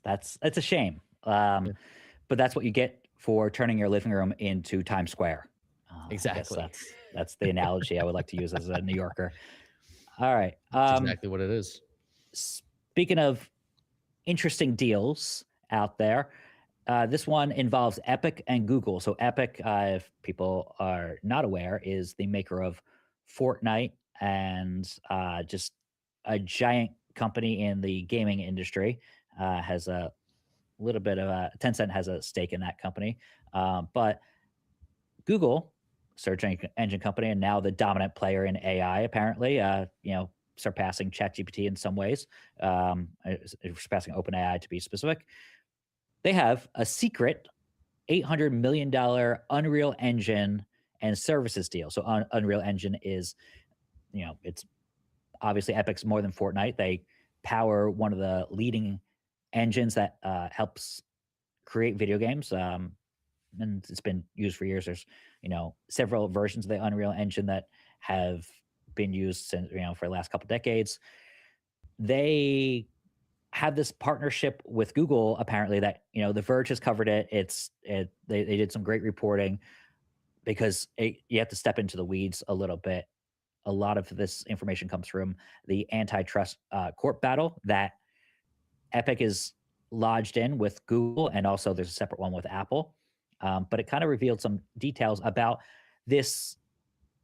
A: That's a shame.
B: yeah,
A: But that's what you get for turning your living room into Times Square. I guess
B: exactly.
A: that's the analogy I would like to use as a New Yorker. All right.
B: That's exactly what it is.
A: Speaking of interesting deals out there, this one involves Epic and Google. So Epic, if people are not aware, is the maker of Fortnite and just a giant company in the gaming industry. Has a little bit of a Tencent has a stake in that company, but Google, search engine company, and now the dominant player in AI, apparently, surpassing ChatGPT in some ways, surpassing OpenAI to be specific. They have a secret $800 million Unreal Engine and services deal. So Unreal Engine is, it's obviously Epic's more than Fortnite. They power one of the leading engines that helps create video games. And it's been used for years. There's, several versions of the Unreal Engine that have been used since, for the last couple decades. They have this partnership with Google, apparently, that, The Verge has covered it. They did some great reporting because you have to step into the weeds a little bit. A lot of this information comes from the antitrust court battle that Epic is lodged in with Google, and also there's a separate one with Apple. But it kind of revealed some details about this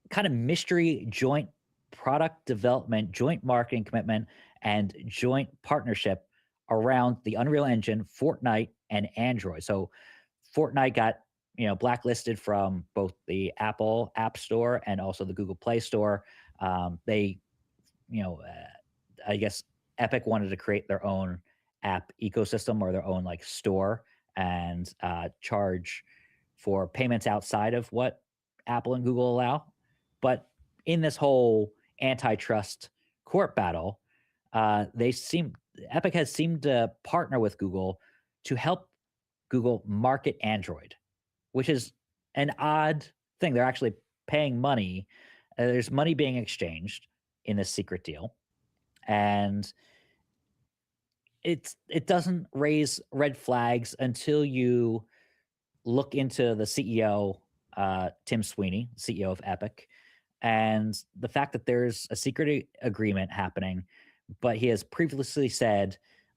A: kind of mystery joint product development, joint marketing commitment, and joint partnership around the Unreal Engine, Fortnite, and Android. So Fortnite got blacklisted from both the Apple App Store and also the Google Play Store. They, I guess Epic wanted to create their own app ecosystem or their own like store and charge for payments outside of what Apple and Google allow. But in this whole antitrust court battle, Epic has seemed to partner with Google to help Google market Android, which is an odd thing. They're actually paying money. There's money being exchanged in this secret deal, and it doesn't raise red flags until you look into the CEO, Tim Sweeney, CEO of Epic, and the fact that there's a secret agreement happening, but he has previously said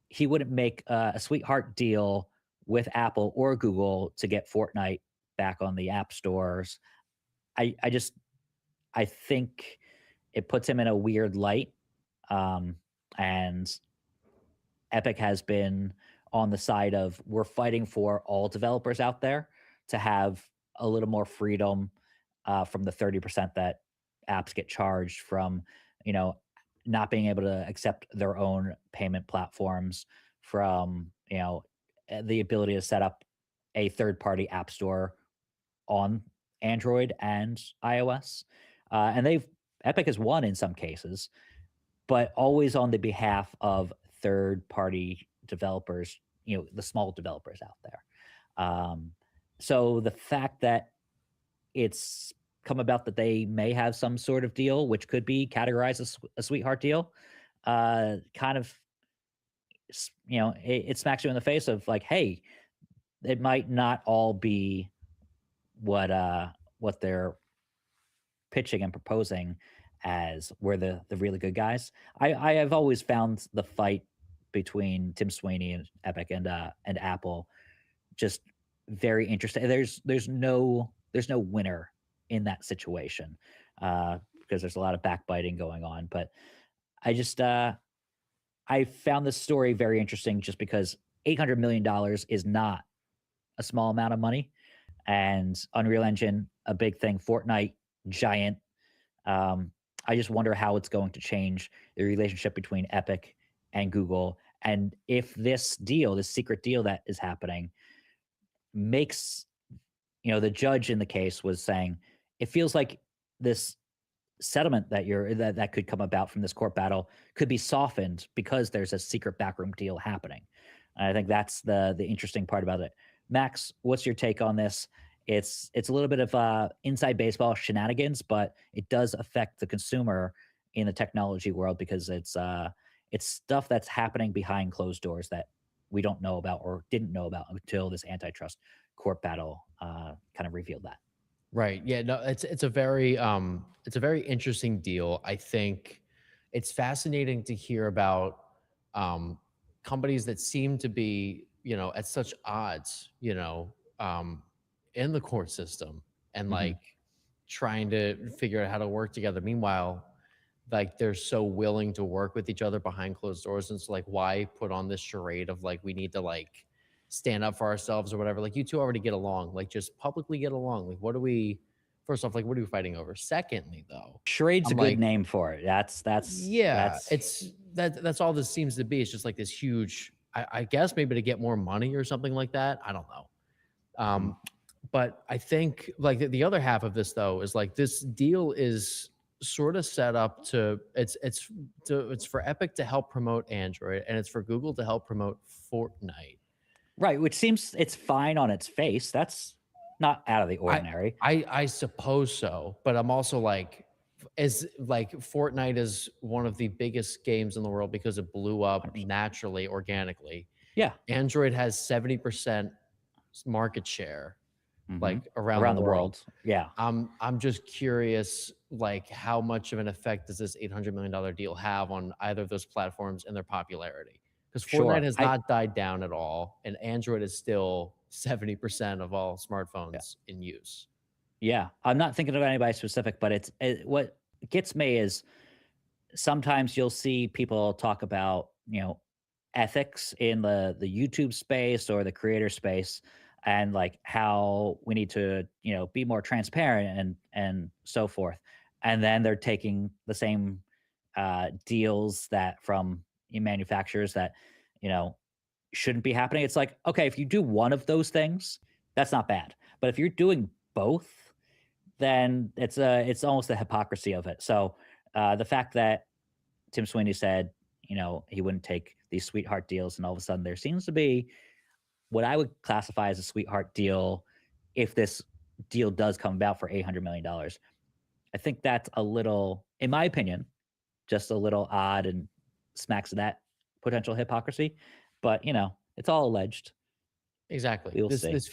A: he wouldn't make a sweetheart deal with Apple or Google to get Fortnite back on the app stores. I think it puts him in a weird light, and Epic has been on the side of we're fighting for all developers out there to have a little more freedom from the 30% that apps get charged from, you know, not being able to accept their own payment platforms, from, the ability to set up a third party app store on Android and iOS. And Epic has won in some cases. but always on the behalf of third party developers, the small developers out there. So the fact that it's come about that they may have some sort of deal, which could be categorized as a sweetheart deal, kind of, it smacks you in the face of like, hey, it might not all be what they're pitching and proposing as we're the really good guys. I have always found the fight between Tim Sweeney and Epic and Apple just very interesting. There's no winner in that situation, because there's a lot of backbiting going on. But I just I found this story very interesting just because $800 million is not a small amount of money, and Unreal Engine, a big thing, Fortnite, giant. Um, I just wonder how it's going to change the relationship between Epic and Google, and if this deal, this secret deal that is happening, makes the judge in the case was saying it feels like this settlement that could come about from this court battle could be softened because there's a secret backroom deal happening. And I think that's the interesting part about it. Max, what's your take on this? It's a little bit of inside baseball shenanigans, but it does affect the consumer in the technology world because it's stuff that's happening behind closed doors that we don't know about or didn't know about until this antitrust court battle kind of revealed that.
B: Right. Yeah. No, it's a very interesting deal. I think it's fascinating to hear about um companies that seem to be, at such odds, in the court system and
A: Hmm.
B: like trying to figure out how to work together. Meanwhile, like they're so willing to work with each other behind closed doors. And it's like, why put on this charade of like we need to like stand up for ourselves or whatever? Like you two already get along. Like just publicly get along. Like what are we first off, like what are we fighting over? Secondly, though,
A: Charade's a
B: I'm
A: good
B: like,
A: name for it.
B: yeah,
A: That's
B: it's that's all this seems to be. It's just like this huge, I guess maybe to get more money or something like that. I don't know.
A: mhm.
B: Um, but I think like the other half of this though is like this deal is sort of set up to it's for Epic to help promote Android and it's for Google to help promote Fortnite.
A: Right, which seems it's fine on its face. That's not out of the
B: I
A: ordinary.
B: I suppose so, but I'm also like as like Fortnite is one of the biggest games in the world because it blew up
A: 100%.
B: naturally, organically.
A: Yeah.
B: Android has 70% market share
A: Hmm.
B: like around the
A: Around the
B: world.
A: world. Yeah.
B: I'm just curious, like how much of an effect does this $800 million deal have on either of those platforms and their popularity? Because Fortnite
A: Sure.
B: has not died down at all, and Android is still 70% of all
A: Yeah.
B: smartphones in use.
A: Yeah. I'm not thinking of anybody specific, but what gets me is sometimes you'll see people talk about, ethics in the YouTube space or the creator space, and like how we need to, be more transparent and so forth. And then they're taking the same deals that from manufacturers that, you know, shouldn't be happening. It's like, okay, if you do one of those things, that's not bad. But if you're doing both, then it's almost the hypocrisy of it. So the fact that Tim Sweeney said, he wouldn't take these sweetheart deals, and all of a sudden there seems to be what I would classify as a sweetheart deal if this deal does come about for $800 million. I think that's a little, in my opinion, just a little odd and smacks of that potential hypocrisy. But it's all alleged.
B: Exactly.
A: We'll
B: This
A: see.
B: this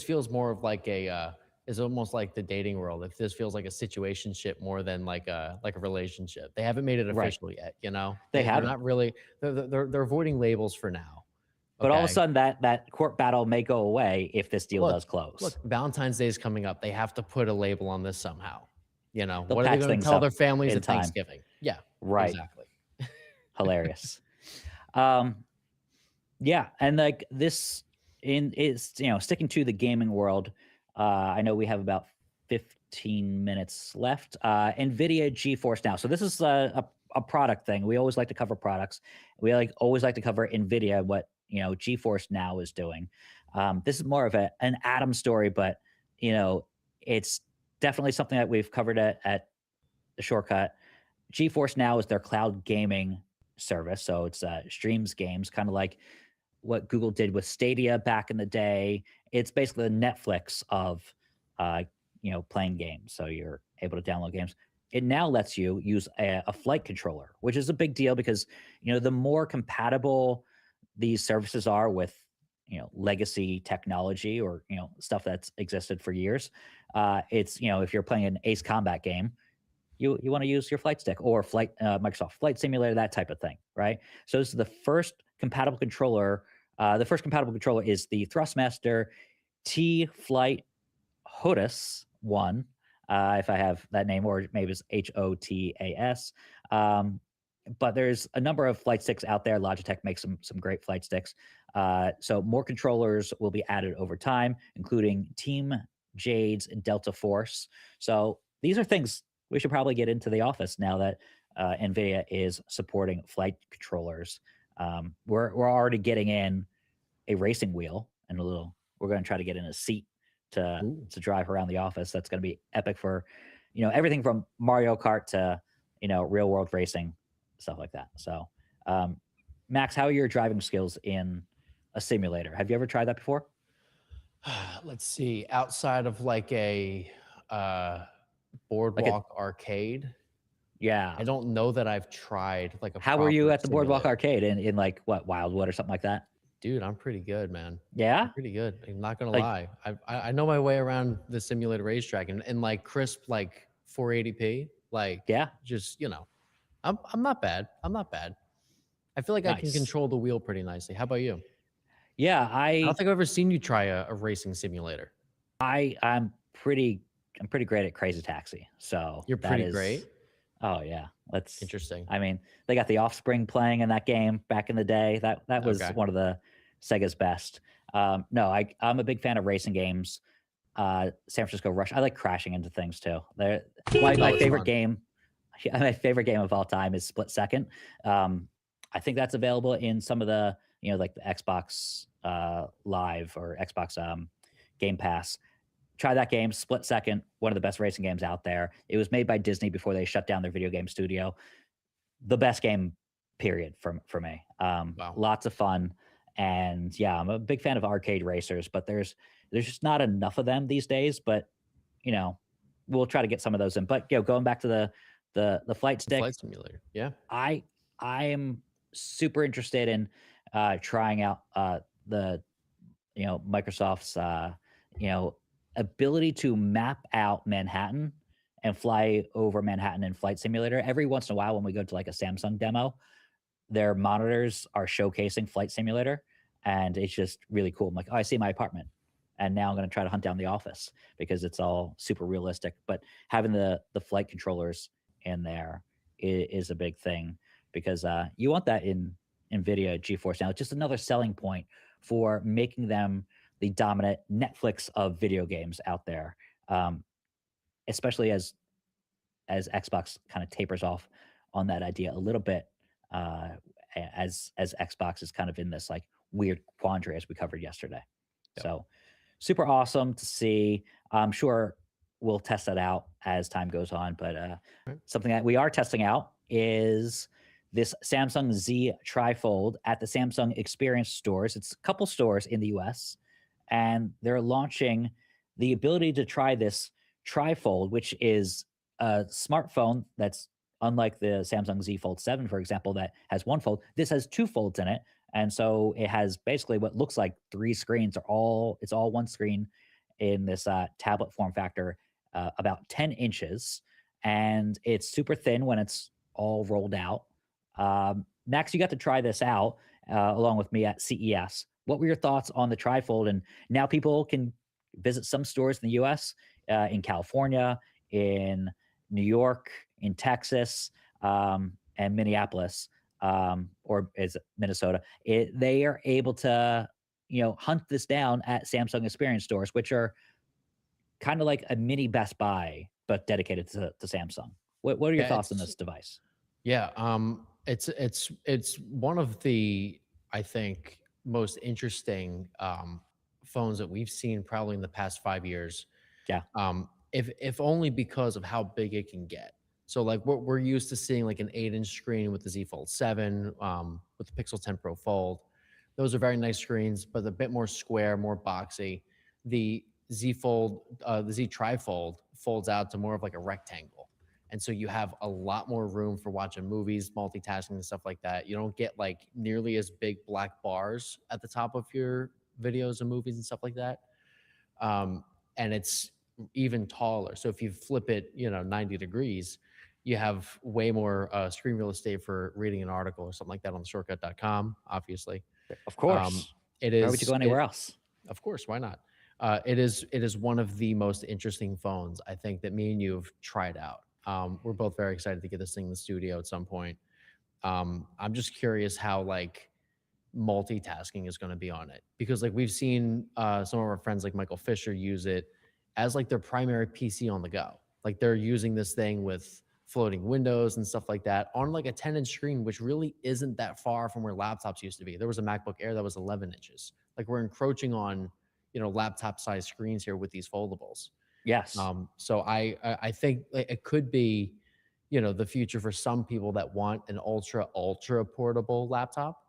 B: feels more of like a is almost like the dating world. If this feels like a situationship more than like a relationship. They haven't made it
A: Right.
B: official yet, you know?
A: They
B: They're
A: haven't.
B: not really they're avoiding labels for now.
A: But all of a
B: Okay.
A: sudden that court battle may go away if this deal
B: Look,
A: does close.
B: Valentine's Day is coming up. They have to put a label on this somehow. You know,
A: They'll
B: what are they
A: patch
B: going to
A: things
B: tell their
A: up
B: families
A: in
B: at
A: time.
B: Thanksgiving? Yeah,
A: Right.
B: exactly.
A: Hilarious. Um, yeah, and like this in is sticking to the gaming world. I know we have about 15 minutes left. Nvidia GeForce Now. So this is a product thing. We always like to cover products. We always like to cover Nvidia, what GeForce Now is doing. This is more of an Atom story, but it's definitely something that we've covered at the Shortcut. GeForce Now is their cloud gaming service, so it's streams games, kind of like what Google did with Stadia back in the day. It's basically the Netflix of uh, playing games. So you're able to download games. It now lets you use a flight controller, which is a big deal because the more compatible these services are with legacy technology or stuff that's existed for years. It's if you're playing an Ace Combat game, you want to use your flight stick or flight Microsoft Flight Simulator, that type of thing, right? So this is the first compatible controller. The first compatible controller is the Thrustmaster T Flight HOTAS one, if I have that name, or maybe it's HOTAS. But there's a number of flight sticks out there. Logitech makes some great flight sticks. So more controllers will be added over time, including Team Jade's Delta Force. So these are things we should probably get into the office now that NVIDIA is supporting flight controllers. We're already getting in a racing wheel and a little. We're going to try to get in a seat to
B: Ooh.
A: to drive around the office. That's going to be epic for everything from Mario Kart to real world racing, stuff like that. So, Max, how are your driving skills in a simulator? Have you ever tried that before?
B: Let's see. Outside of like a uh,
A: Like a
B: boardwalk arcade,
A: Yeah.
B: I don't know that I've tried like a
A: How were you
B: proper
A: at the Boardwalk
B: simulator.
A: Arcade in like what Wildwood or something like that?
B: Dude, I'm pretty good, man. I'm
A: Yeah.
B: pretty good. I'm not gonna
A: Like
B: lie. I know my way around the simulated racetrack and like crisp like 480p. Like
A: yeah.
B: just I'm not bad. I'm not bad. I feel like I can
A: Nice.
B: control the wheel pretty nicely. How about you?
A: Yeah.
B: I don't think I've ever seen you try a racing simulator.
A: I'm pretty great at Crazy Taxi. So
B: You're
A: that
B: pretty
A: is
B: great.
A: Oh yeah. Let's
B: Interesting.
A: I mean, they got the Offspring playing in that game back in the day. That was
B: Okay.
A: one of the Sega's best. No, I'm a big fan of racing games. San Francisco Rush. I like crashing into things too. They're, my
B: Oh, it's
A: favorite
B: fun.
A: game. Yeah, my favorite game of all time is Split Second. I think that's available in some of the like the Xbox Live or Xbox Game Pass. Try that game, Split Second, one of the best racing games out there. It was made by Disney before they shut down their video game studio. The best game, period, for me.
B: Wow.
A: Lots of fun, and yeah, I'm a big fan of arcade racers, but there's just not enough of them these days. But you know, we'll try to get some of those in. But going back to the flight
B: The flight
A: stick,
B: simulator. Yeah.
A: I I am super interested in trying out the Microsoft's you know ability to map out Manhattan and fly over Manhattan in Flight Simulator. Every once in a while, when we go to like a Samsung demo, their monitors are showcasing Flight Simulator, and it's just really cool. I'm like, oh, I see my apartment, and now I'm going to try to hunt down the office because it's all super realistic. But having the flight controllers in there is a big thing because you want that in NVIDIA GeForce Now. It's just another selling point for making them the dominant Netflix of video games out there, um, especially as Xbox kind of tapers off on that idea a little bit, uh, as Xbox is kind of in this like weird quandary as we covered yesterday.
B: Yep.
A: So super awesome to see. I'm sure we'll test that out as time goes on, but
B: Right.
A: something that we are testing out is this Samsung Z Trifold at the Samsung Experience stores. It's a couple stores in the US, and they're launching the ability to try this Trifold, which is a smartphone that's unlike the Samsung Z Fold 7, for example, that has one fold. This has two folds in it. And so it has basically what looks like three screens it's all one screen in this tablet form factor, about 10 inches. And it's super thin when it's all rolled out. Max, you got to try this out along with me at CES. What were your thoughts on the trifold? And now people can visit some stores in the US, in California, in New York, in Texas, and Minneapolis, or is it Minnesota? They are able to, hunt this down at Samsung Experience stores, which are kind of like a mini Best Buy, but dedicated to Samsung. What are your
B: Yeah,
A: thoughts on
B: it's
A: this device?
B: yeah, it's one of the, I think, most interesting phones that we've seen probably in the past 5 years.
A: Yeah.
B: If only because of how big it can get. So like we're used to seeing like an 8-inch screen with the Z Fold 7, with the Pixel 10 Pro Fold. Those are very nice screens, but a bit more square, more boxy. The Z Fold, the Z Trifold folds out to more of like a rectangle. And so you have a lot more room for watching movies, multitasking, and stuff like that. You don't get like nearly as big black bars at the top of your videos and movies and stuff like that. And it's even taller. So if you flip it, 90 degrees, you have way more screen real estate for reading an article or something like that on the shortcut.com, obviously.
A: Of
B: Um,
A: course.
B: it
A: Why would you
B: is,
A: go
B: it,
A: anywhere else?
B: of course, why not? It is one of the most interesting phones I think that me and you have tried out. We're both very excited to get this thing in the studio at some point. I'm just curious how like multitasking is going to be on it because like we've seen some of our friends like Michael Fisher use it as like their primary PC on the go. Like they're using this thing with floating windows and stuff like that on like a 10-inch screen, which really isn't that far from where laptops used to be. There was a MacBook Air that was 11 inches. Like we're encroaching on, laptop size screens here with these foldables.
A: Yes.
B: So I think it could be, the future for some people that want an ultra portable laptop.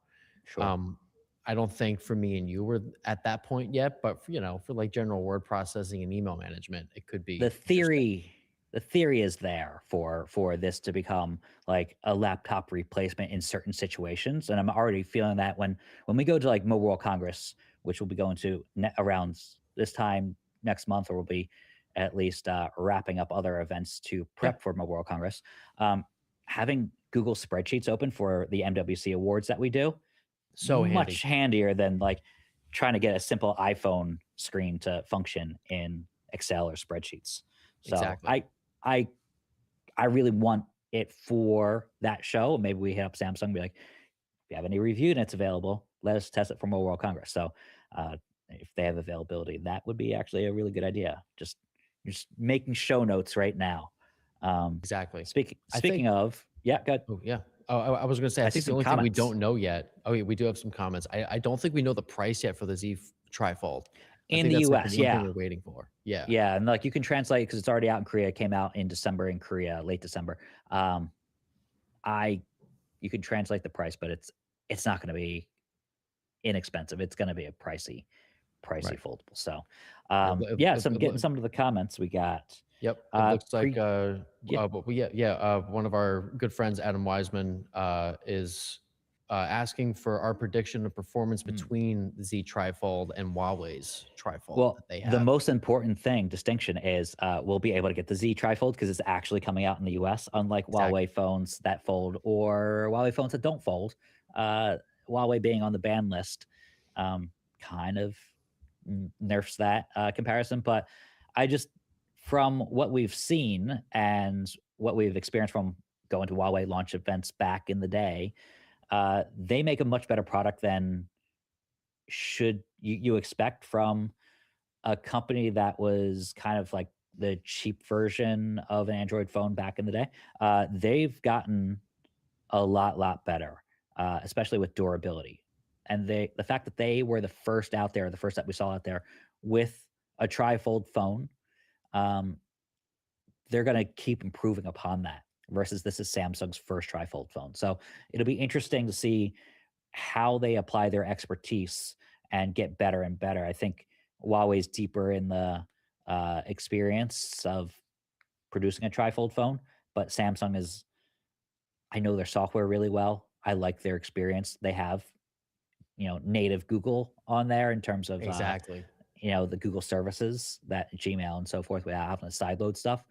A: Sure.
B: um, I don't think for me and you we're at that point yet, but for like general word processing and email management, it could
A: the
B: be interesting.
A: theory the theory is there for this to become like a laptop replacement in certain situations, and I'm already feeling that when we go to like Mobile World Congress, which we'll be going to around this time next month, or we'll be at least wrapping up other events to
B: Yeah,
A: prep for Mobile World Congress. um, Having Google spreadsheets open for the MWC awards that we do,
B: so handy.
A: much handier than like trying to get a simple iPhone screen to function in Excel or spreadsheets. So
B: Exactly.
A: I I really want it for that show. Maybe we hit up Samsung and be like, if you have any review units available, let us test it for Mobile World Congress. So if they have availability, that would be actually a really good idea. Just making show notes right now. Um,
B: Exactly. I
A: speaking
B: think.
A: of, yeah, good.
B: Oh yeah. Oh, I was going to say, I
A: I see
B: think the
A: some
B: only thing we
A: comments
B: don't know yet. Oh, yeah, we do have some comments. I don't think we know the price yet for the Trifold. I
A: in
B: think
A: the
B: that's like the
A: US.
B: one thing
A: Yeah.
B: we're waiting for. Yeah.
A: Yeah, and like you can translate because it's already out in Korea. It came out in December in Korea, late December. Um, I You can translate the price, but it's not going to be inexpensive. It's going to be a pricey
B: Right.
A: foldable. So,
B: It, it,
A: yeah,
B: it,
A: some
B: it,
A: getting
B: look-
A: some of the comments we got.
B: Yep, it looks like,
A: Pre Yeah,
B: but yeah, one of our good friends, Adam Wiseman, is asking for our prediction of performance
A: mm.
B: between the Z Trifold and Huawei's Trifold
A: Well,
B: that they
A: the
B: have.
A: most important distinction is we'll be able to get the Z trifold because it's actually coming out in the US, unlike
B: Exactly.
A: Huawei phones that fold or Huawei phones that don't fold. Uh, Huawei being on the ban list kind of nerfs that comparison. But I just, from what we've seen and what we've experienced from going to Huawei launch events back in the day, they make a much better product than should you expect from a company that was kind of like the cheap version of an Android phone back in the day. They've gotten a lot better, especially with durability. And the fact that they were the first out there, the first that we saw out there with a trifold phone, um, they're going to keep improving upon that. Versus this is Samsung's first trifold phone, so it'll be interesting to see how they apply their expertise and get better and better. I think Huawei's deeper in the experience of producing a trifold phone, but Samsung is, I know their software really well. I like their experience. They have, native Google on there in terms of,
B: Exactly.
A: the Google services that Gmail and so forth without having to sideload stuff.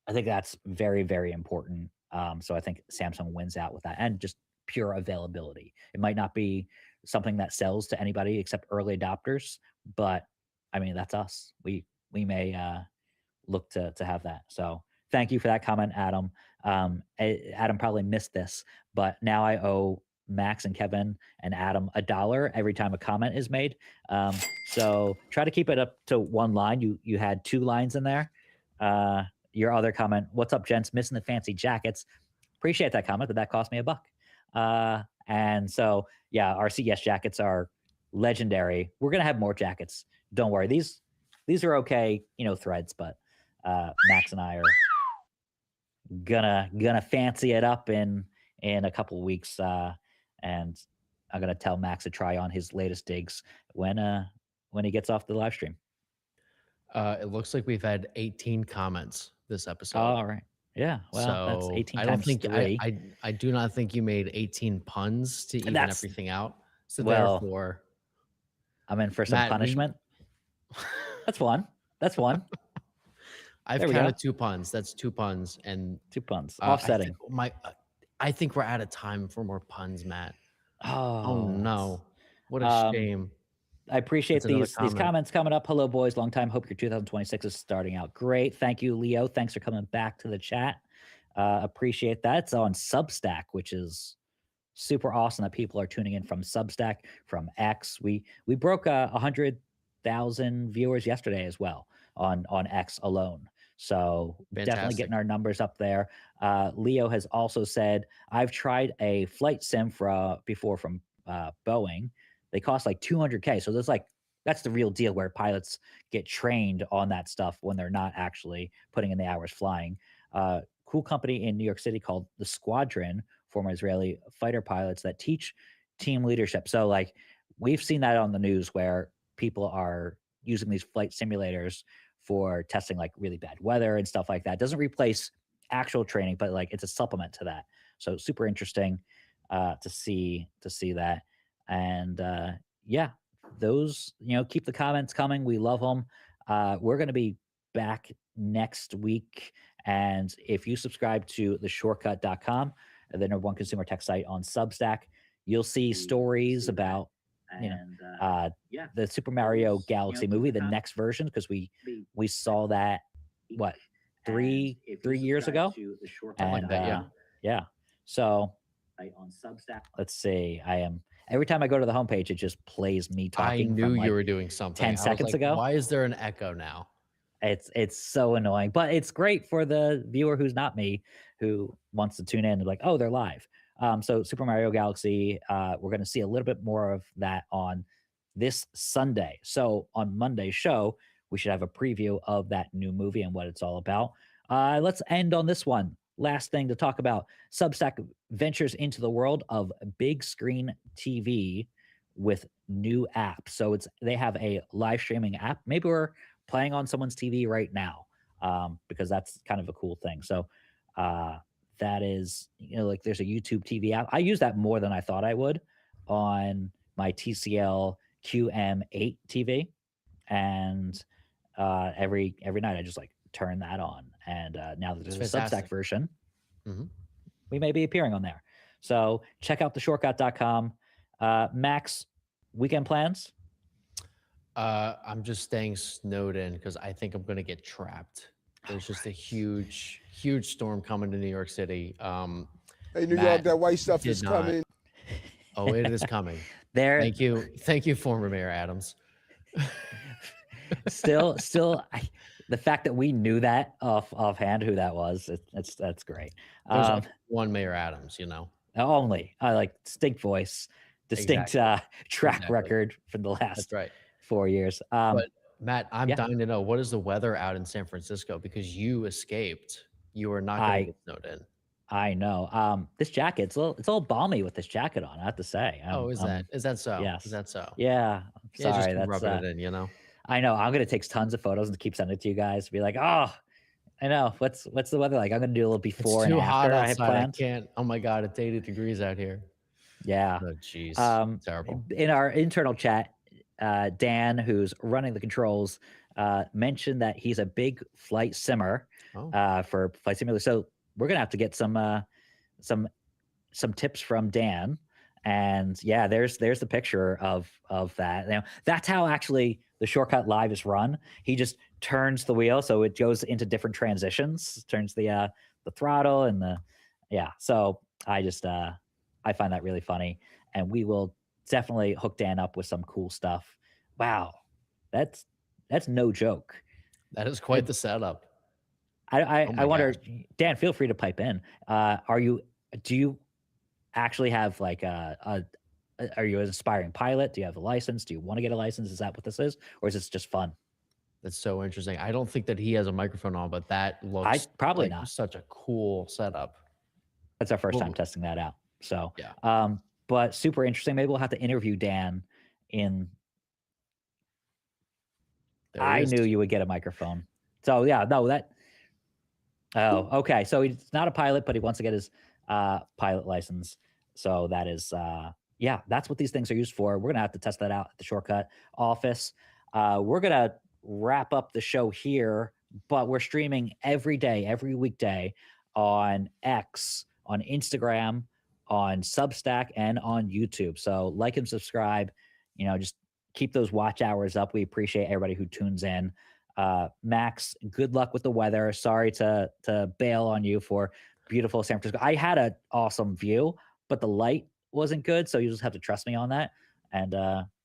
A: I think that's very important. So I think Samsung wins out with that and just pure availability. It might not be something that sells to anybody except early adopters, but I mean that's us. We may look to have that. So thank you for that comment, Adam. Adam probably missed this, but now I owe Max and Kevin and Adam $1 every time a comment is made. So try to keep it up to one line. You had two lines in there. Your other comment, what's up, gents? Missing the fancy jackets. Appreciate that comment, but that cost me $1. And so, yeah, our CES jackets are legendary. We're gonna have more jackets. Don't worry. These are okay, threads, but Max and I are gonna fancy it up in a couple weeks, and I'm gonna tell Max to try on his latest digs when he gets off the live stream.
B: It looks like we've had 18 comments this episode.
A: All right. Yeah. Well, that's
B: So
A: 18
B: I don't
A: times
B: think I,
A: three.
B: I I do not think you made 18 puns to even
A: That's
B: everything out. So
A: well,
B: therefore,
A: I'm in for some
B: Matt, we
A: punishment. That's one. That's one.
B: I've
A: There we go.
B: counted 2 puns. That's 2 puns, and
A: 2 puns.
B: I think
A: Offsetting.
B: I think we're out of time for more puns, Matt. Oh
A: Oh,
B: no, what a
A: um,
B: shame.
A: I
B: That's
A: appreciate
B: another
A: these
B: comment.
A: comments coming up. Hello, boys. Long time. Hope your 2026 is starting out great. Thank you, Leo. Thanks for coming back to the chat. Appreciate that. It's on Substack, which is super awesome that people are tuning in from Substack, from X. We broke 100,000 viewers yesterday as well on X alone. So definitely
B: Fantastic.
A: getting our numbers up there. Leo has also said, I've tried a flight sim before from Boeing. They cost like 200K. So that's the real deal where pilots get trained on that stuff when they're not actually putting in the hours flying. Cool company in New York City called the Squadron, former Israeli fighter pilots that teach team leadership. So like we've seen that on the news where people are using these flight simulators for testing like really bad weather and stuff like that. It doesn't replace actual training, but like it's a supplement to that. So super interesting to see that. And yeah, those, keep the comments coming. We love them. We're going to be back next week. And if you subscribe to theshortcut.com, the number one consumer tech site on Substack, you'll see stories about, you know, the Super Mario Galaxy movie, the next version, because we saw that what 3 years ago, and yeah. So let's see. Every time I go to the homepage, it just plays me
B: I
A: talking
B: knew
A: from like
B: you were doing something.
A: 10
B: I was
A: seconds
B: like,
A: ago.
B: why is there an echo now?
A: It's so annoying, but it's great for the viewer who's not me, who wants to tune in and like, oh, they're live. So Super Mario Galaxy, we're going to see a little bit more of that on this Sunday. So on Monday's show, we should have a preview of that new movie and what it's all about. Let's end on this one. Last thing to talk about: Substack ventures into the world of big screen TV with new apps. So they have a live streaming app. Maybe we're playing on someone's TV right now, because that's kind of a cool thing. So that is, like there's a YouTube TV app. I use that more than I thought I would on my TCL QM8 TV, and every night I just like turn that on. And now that there's a Substack version, we may be appearing on there. So check out theshortcut.com. Max, weekend plans?
B: I'm just staying snowed in because I think I'm going to get trapped. There's just a huge storm coming to New York City.
C: Hey, New York, that white stuff is coming.
B: Oh, it is coming.
A: There.
B: Thank you, former Mayor Adams.
A: still, the fact that we knew that offhand who that was, that's great.
B: There's only one Mayor Adams,
A: Only I like distinct voice, distinct track record for the last 4 years.
B: But Matt, I'm dying to know, what is the weather out in San Francisco? Because you escaped. You are not going to get snowed in.
A: I know. This jacket, it's all balmy with this jacket on, I have to say.
B: Is that so?
A: Yes.
B: Is that so?
A: Yeah. Sorry,
B: just rubbing it in,
A: I know. I'm gonna take tons of photos and keep sending it to you guys. Be like, oh, I know. What's the weather like? I'm gonna do a little before
B: it's too
A: and after.
B: Hot outside.
A: I have plans.
B: I can't. Oh my god, it's 80 degrees out here.
A: Yeah.
B: Oh jeez. Terrible.
A: In our internal chat, Dan, who's running the controls, mentioned that he's a big flight simmer for Flight Simulator. So we're gonna have to get some tips from Dan. And yeah, there's the picture of that. That's how actually the Shortcut Live is run. He just turns the wheel so it goes into different transitions, turns the throttle and So I just I find that really funny, and we will definitely hook Dan up with some cool stuff. Wow, that's no joke.
B: That is quite the setup.
A: I wonder, Dan, feel free to pipe in. Do you actually have like are you an aspiring pilot? Do you have a license? Do you want to get a license? Is that what this is? Or is this just fun?
B: That's so interesting. I don't think that he has a microphone on, but that looks
A: probably
B: like
A: not.
B: such a cool setup.
A: That's our first
B: Well,
A: time testing that out. So,
B: yeah.
A: but super interesting. Maybe we'll have to interview Dan in.
B: There he
A: I
B: is.
A: knew you would get a microphone. So yeah, no, that. Oh, okay. So he's not a pilot, but he wants to get his pilot license. So that is, yeah, that's what these things are used for. We're gonna have to test that out at the Shortcut office. We're gonna wrap up the show here, but we're streaming every day, every weekday on X, on Instagram, on Substack, and on YouTube. So like and subscribe. You know, just keep those watch hours up. We appreciate everybody who tunes in. Max, good luck with the weather. Sorry to bail on you for beautiful San Francisco. I had an awesome view, but the light wasn't good, so you just have to trust me on that. And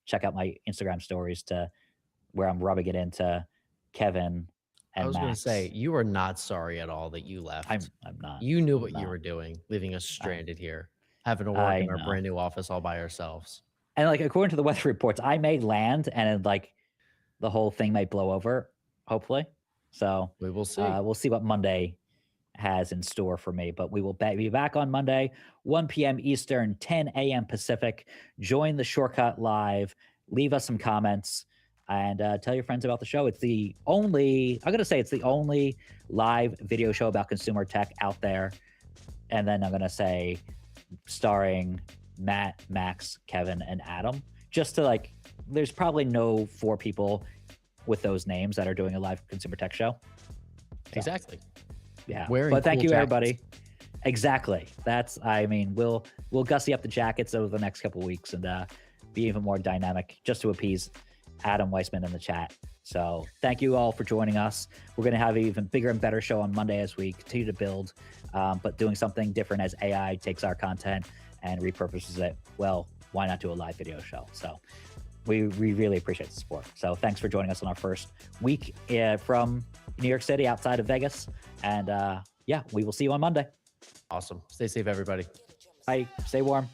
A: check out my Instagram stories to where I'm rubbing it into Kevin and
B: I was going to
A: Max.
B: say, you are not sorry at all that you left.
A: I'm not.
B: You knew
A: I'm
B: what you
A: not.
B: were doing, leaving us stranded here, having to work
A: I
B: in our
A: know.
B: brand new office all by ourselves.
A: And like according to the weather reports, I may land and like the whole thing might blow over, hopefully. So
B: We will see.
A: we'll see what Monday has in store for me, but we will be back on Monday, 1 p.m. Eastern, 10 a.m. Pacific. Join the Shortcut Live. Leave us some comments and tell your friends about the show. It's the only, I'm going to say it's the only live video show about consumer tech out there. And then I'm going to say starring Matt, Max, Kevin, and Adam. Just to like, there's probably no 4 people with those names that are doing a live consumer tech show. So,
B: Exactly.
A: yeah.
B: Wearing
A: but thank
B: cool
A: you,
B: jackets.
A: everybody. Exactly. That's, I mean, we'll gussy up the jackets over the next couple of weeks and be even more dynamic just to appease Adam Weissman in the chat. So thank you all for joining us. We're going to have an even bigger and better show on Monday as we continue to build, but doing something different as AI takes our content and repurposes it. Well, why not do a live video show? So we really appreciate the support. So thanks for joining us on our first week from New York City outside of Vegas. And yeah, we will see you on Monday.
B: Awesome. Stay safe, everybody.
A: Bye. Stay warm.